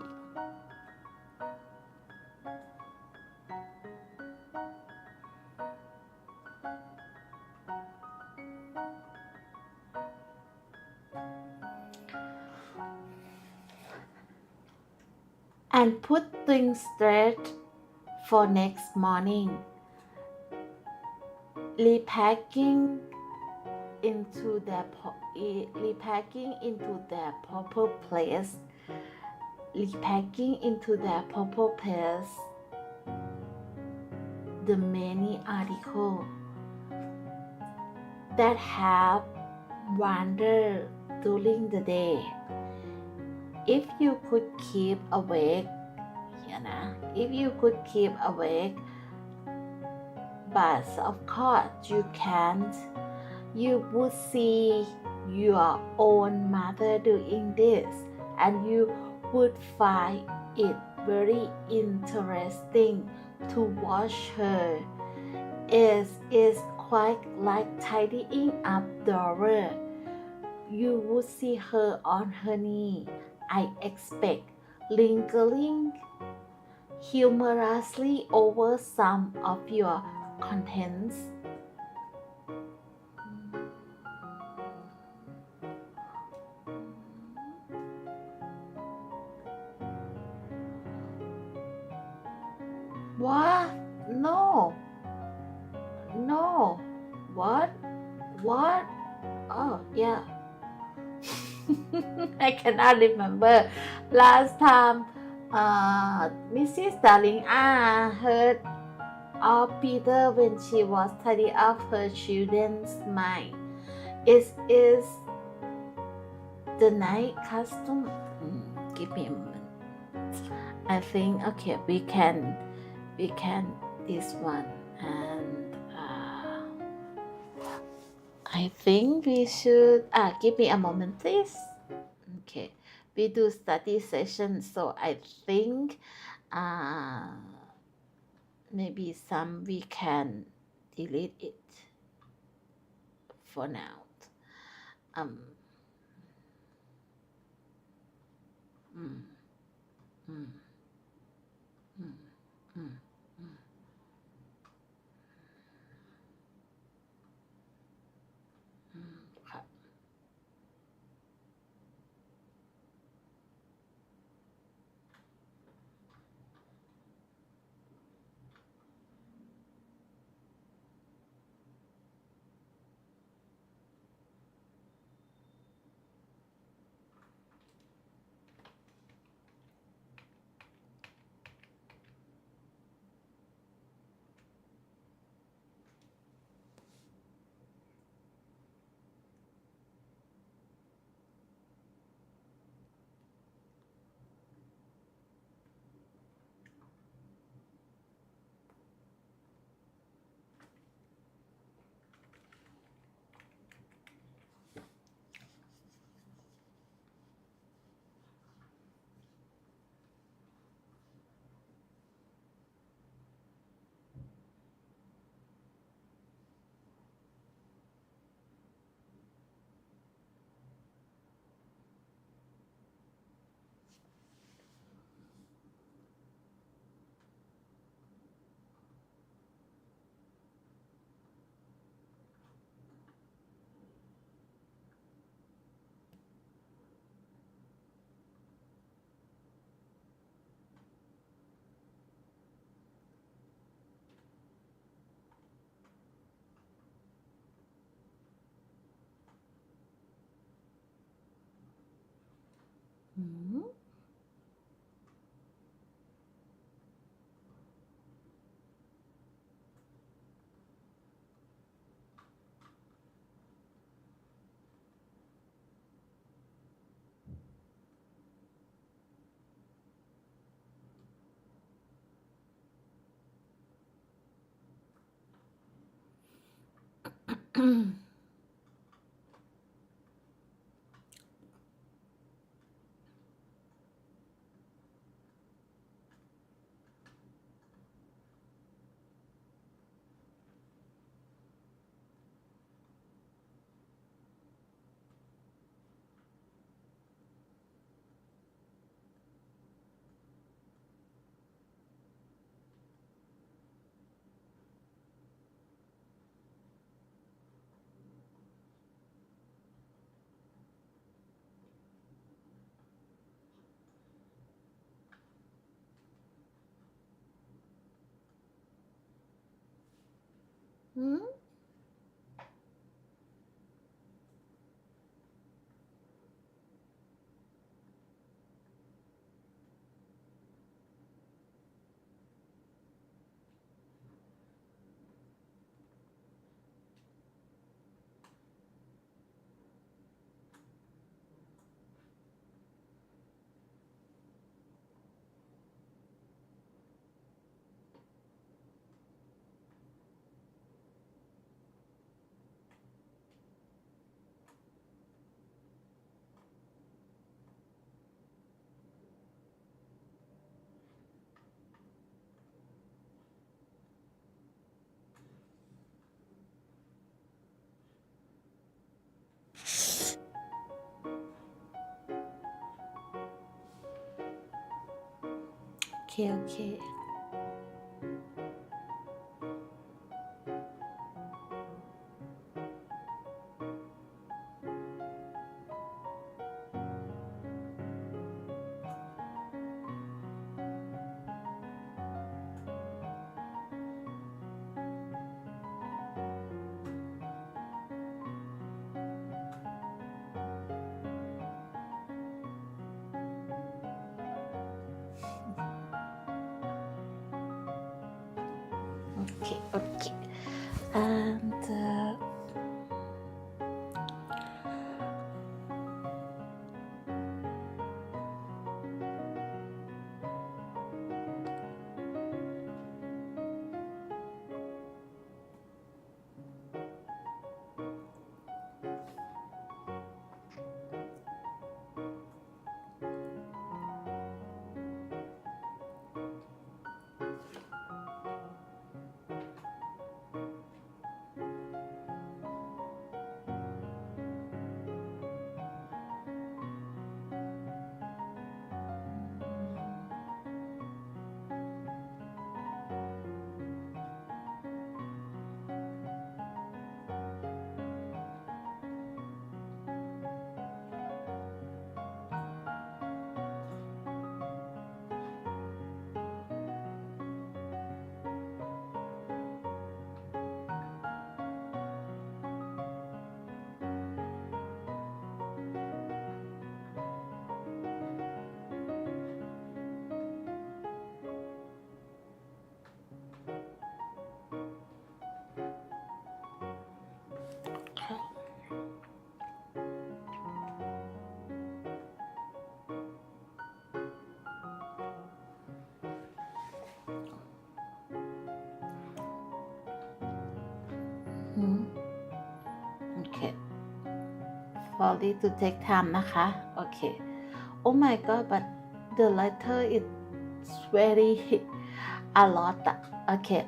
And put things straight for next morning. Repacking into their proper place. Repacking into their proper place the many articles that have wandered during the day. If you could keep awake, but of course you can't, you would see your own mother doing this, and you would find it very interesting to watch her. It is quite like tidying up drawer. You would see her on her knee, I expect, lingering humorously over some of your contents. What? No. What? Oh, yeah. I cannot remember. Last time, Mrs. Darling heard of Peter when she was studying up her children's mind. It is the night custom. Give me a moment. I think okay, we can this one, and I think we should give me a moment, please. Okay, we do study session, so I think maybe some we can delete it for now. Mm, mm, mm, mm, mm.ค่ะ Mm-hmm. Hmm? Okay. Okay. And Okay. Sorry to take time นะคะ Okay. Oh my god, but the letter is very a lot. Okay.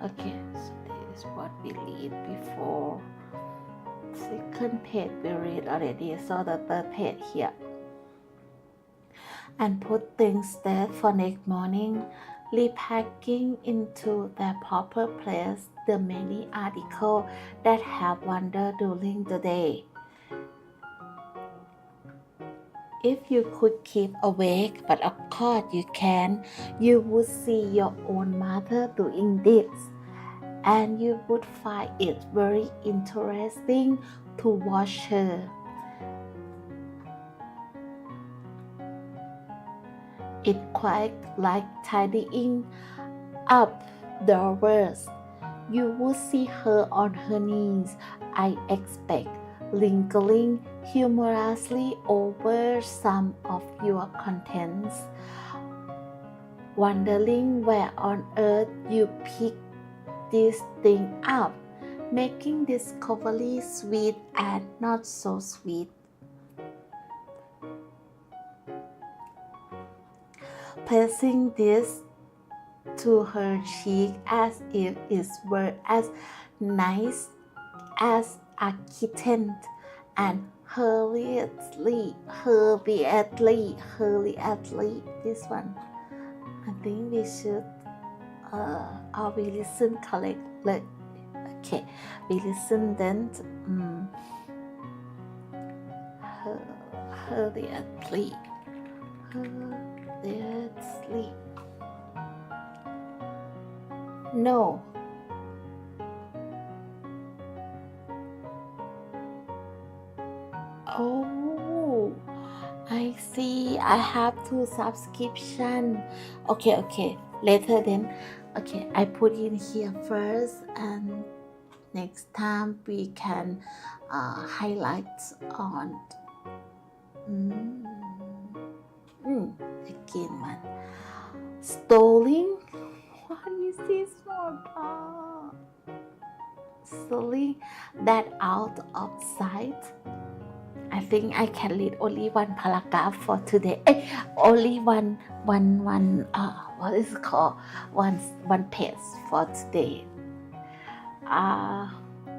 Okay, so this is what we read before. Second page we read already, so the third page here. And put things there for next morning, repacking into their proper place the many articles that have wandered during the day. If you could keep awake, but of course you can, you would see your own mother doing this, and you would find it very interesting to watch her. It's quite like tidying up drawers. You would see her on her knees, I expect, lingering humorously over some of your contents, wondering where on earth you picked this thing up, making discovery sweet and not so sweet. Pressing this to her cheek as if it were as nice as a kitten, and hurriedly, this one, I think we should, or we listen correctly. Okay, we listen then, hurriedly. No. Oh, I see. I have 2 subscriptions. Okay. Later then. Okay, I put in here first, and next time we can highlight on. Again one. Stealing. What is this one? Stealing that out of sight. I think I can read only one paragraph for today. Only one what is it called? One page for today.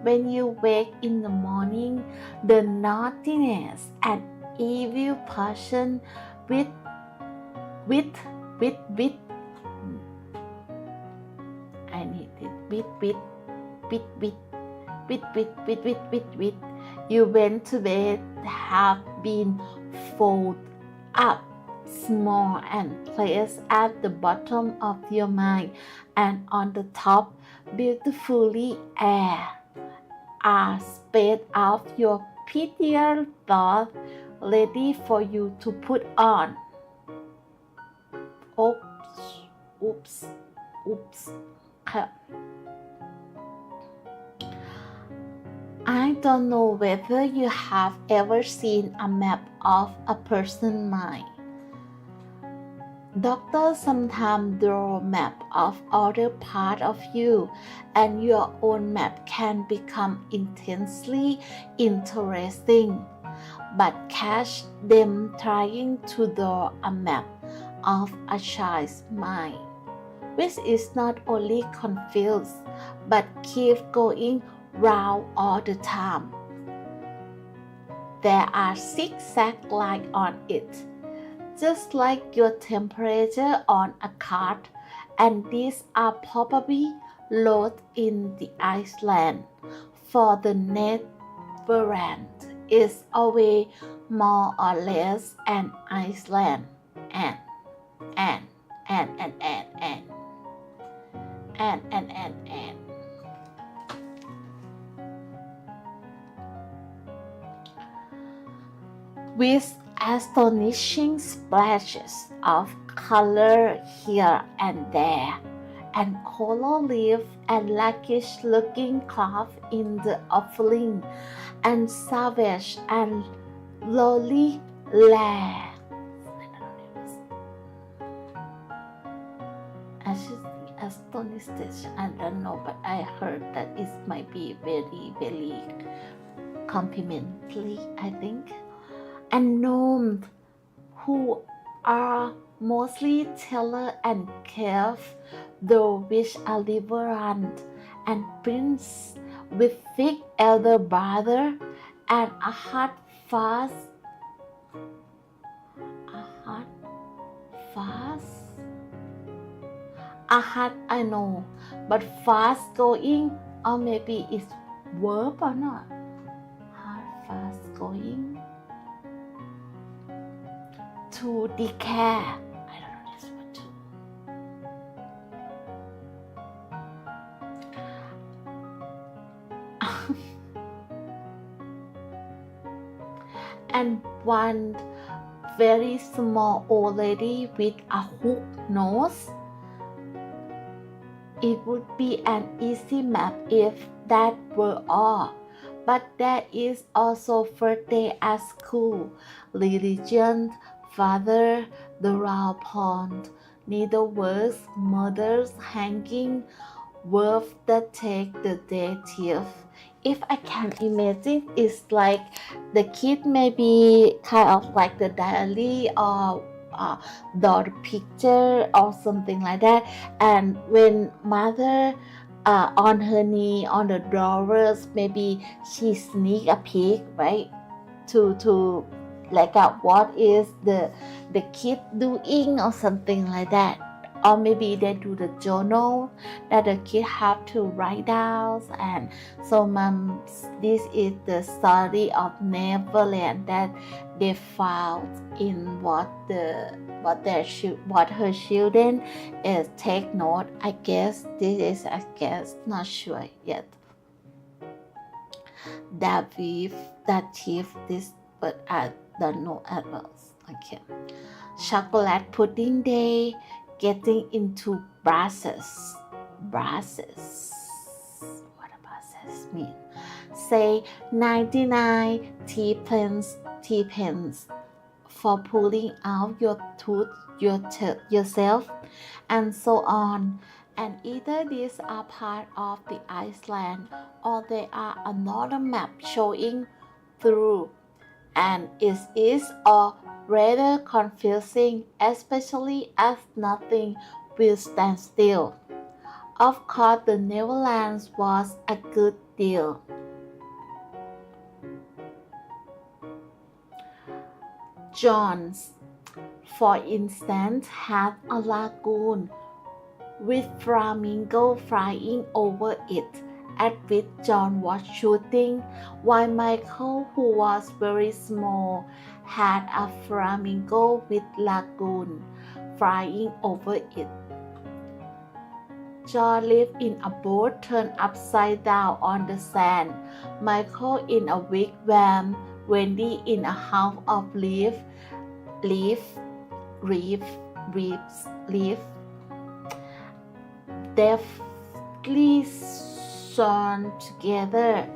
When you wake in the morning, the naughtiness and evil passion with I need it with you went to bed have been folded up small and placed at the bottom of your mind, and on the top beautifully are spread out your prettier thoughts ready for you to put on. Oops. I don't know whether you have ever seen a map of a person's mind. Doctors sometimes draw a map of other parts of you, and your own map can become intensely interesting. But catch them trying to draw a map of a child's mind, which is not only confused, but keeps going round all the time. There are zigzag lines on it, just like your temperature on a card, and these are probably located in the Iceland, for the Netherlands is always more or less an Iceland, and. With astonishing splashes of color here and there, and hollow leaf and blackish looking cloth in the offering, and savage and lowly lair. Astonished, I don't know, but I heard that it might be very, very complimentary, I think. And gnomes, who are mostly tailor and calf, though which are liberant, and prince with thick elder brother, and a hard fast. I know, but fast going, or maybe it's verb or not. Hard fast going. To declare. I don't know this word too. And one very small old lady with a hook nose. It would be an easy map if that were all. But there is also first day at school, religion, father, the round pond, needleworks, murders, hanging, verbs that take the dative. If I can imagine, it's like the kid may be kind of like the diary or draw the picture or something like that. And when mother on her knee on the drawers, maybe she sneak a peek, right, to like what is the kid doing or something like that. Or maybe they do the journal that the kid have to write down. And so mom, this is the story of Neverland that they found in what her children is take note. I guess not sure yet. That thief this, but I don't know at all. Okay. Chocolate pudding day. Getting into brasses. What do brasses mean? Say 99 t-pence for pulling out your tooth yourself, and so on. And either these are part of the Iceland or they are another map showing through. And it is or rather confusing, especially as nothing will stand still. Of course, the Netherlands was a good deal. John's, for instance, had a lagoon with flamingo flying over it, at which John was shooting, while Michael, who was very small, had a flamingo with lagoon flying over it. John lived in a boat turned upside down on the sand, Michael in a wigwam, Wendy in a house of leaves, deftly sewn together.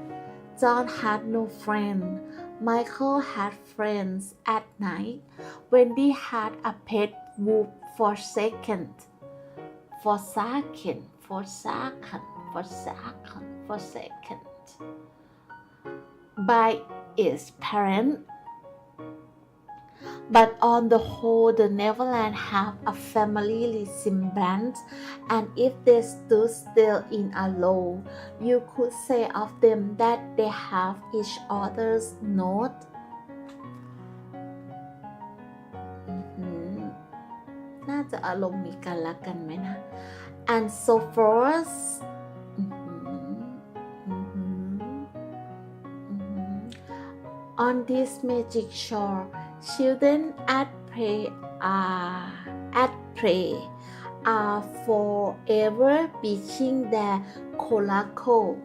John had no friend. Michael had friends at night. Wendy had a pet wolf forsaken by its parent. But on the whole, the Netherlands have a family resemblance, and if they stood still in a row, you could say of them that they have each other's note.น่าจะอารมณ์มีกันและกันไหมนะ and so forth. On this magic shore, children at play are forever beaching their coracle.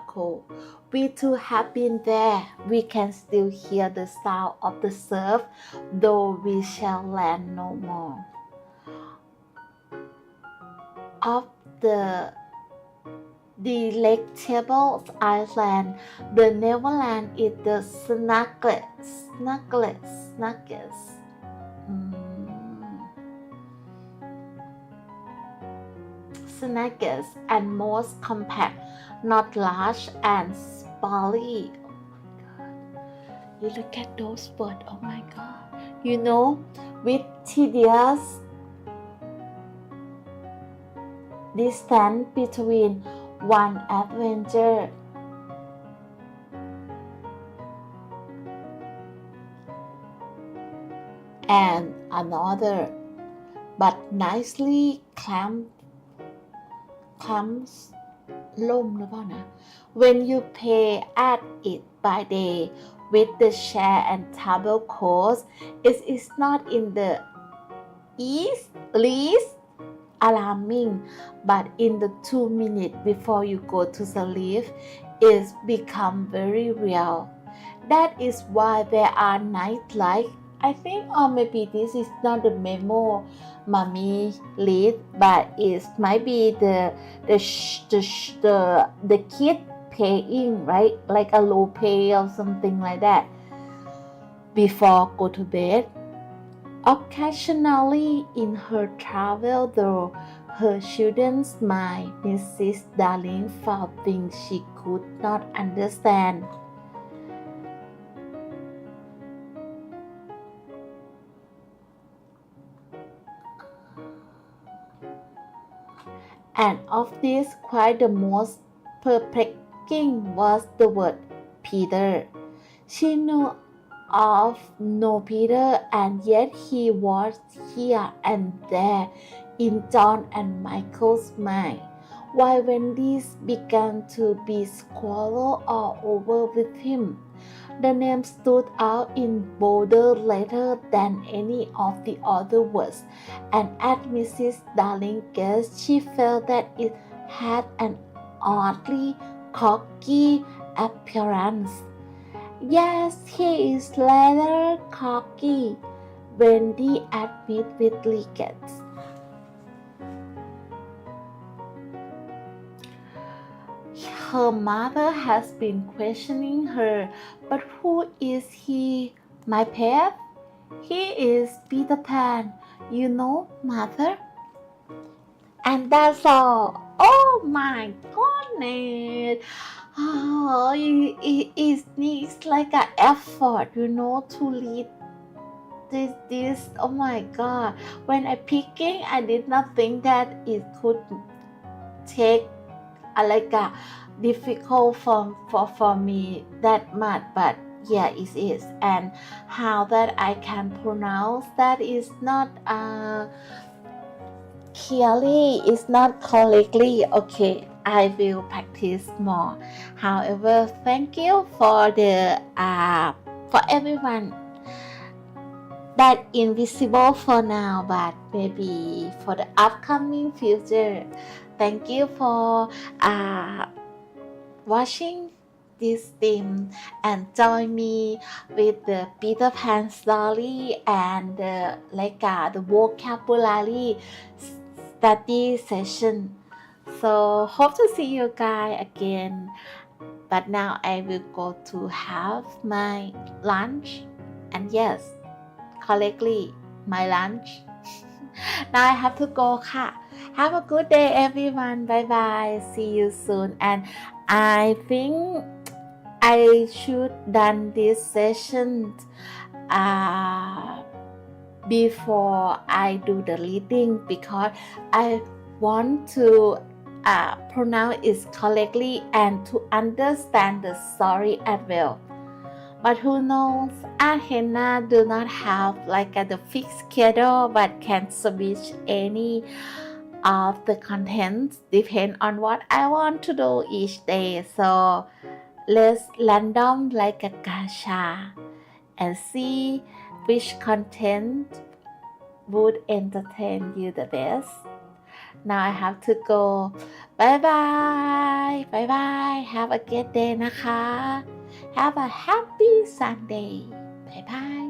cool. We too have been there. We can still hear the sound of the surf, though we shall land no more. Of the delectable island, the Neverland is the snugglest and most compact, not large and sprawly. Oh my god. You look at those words, oh my god. You know, with tedious distance between one adventure and another, but nicely clampedล่มหรือเปล่านะ when you pay at it by day with the chair and table cost, it is not in the least alarming, but in the 2 minutes before you go to sleep, it's become very real. That is why there are nights like, I think, or maybe this is not the memo mommy read, but it might be the kid paying, right? Like a low pay or something like that before go to bed. Occasionally in her travel, though, her children smiled. Mrs. Darling found things she could not understand. And of this, quite the most perplexing was the word Peter. She knew of no Peter, and yet he was here and there in John and Michael's mind. Why, when these began to be squalor all over with him, the name stood out in bolder letters than any of the other words, and as Mrs. Darling guessed, she felt that it had an oddly cocky appearance. Yes, he is rather cocky, Wendy admitted with regret. Her mother has been questioning her, but who is he, my pet? He is Peter Pan, you know, mother. And that's all. Oh my goodness. Oh, it needs like an effort, you know, to read this. Oh my god. When I picking, I did not think that it could take like a difficult for me that much, but yeah, it is. And how that I can pronounce that is not clearly, it's not correctly. Okay, I will practice more. However, thank you for the for everyone that invisible for now, but maybe for the upcoming future. Thank you for watching this theme and join me with the Peter Pan story and the vocabulary study session. So hope to see you guys again. But now I will go to have my lunch, and yes, correctly, my lunch. Now I have to go ค่ะ Have a good day everyone. Bye bye. See you soon. And I think I should done this session before I do the reading, because I want to pronounce it correctly and to understand the story as well. But who knows, Henna do not have like the fixed schedule, but can switch any of the contents depend on what I want to do each day. So let's random like a gacha and see which content would entertain you the best. now I have to go bye bye bye bye have a good day นะคะ have a happy Sunday bye bye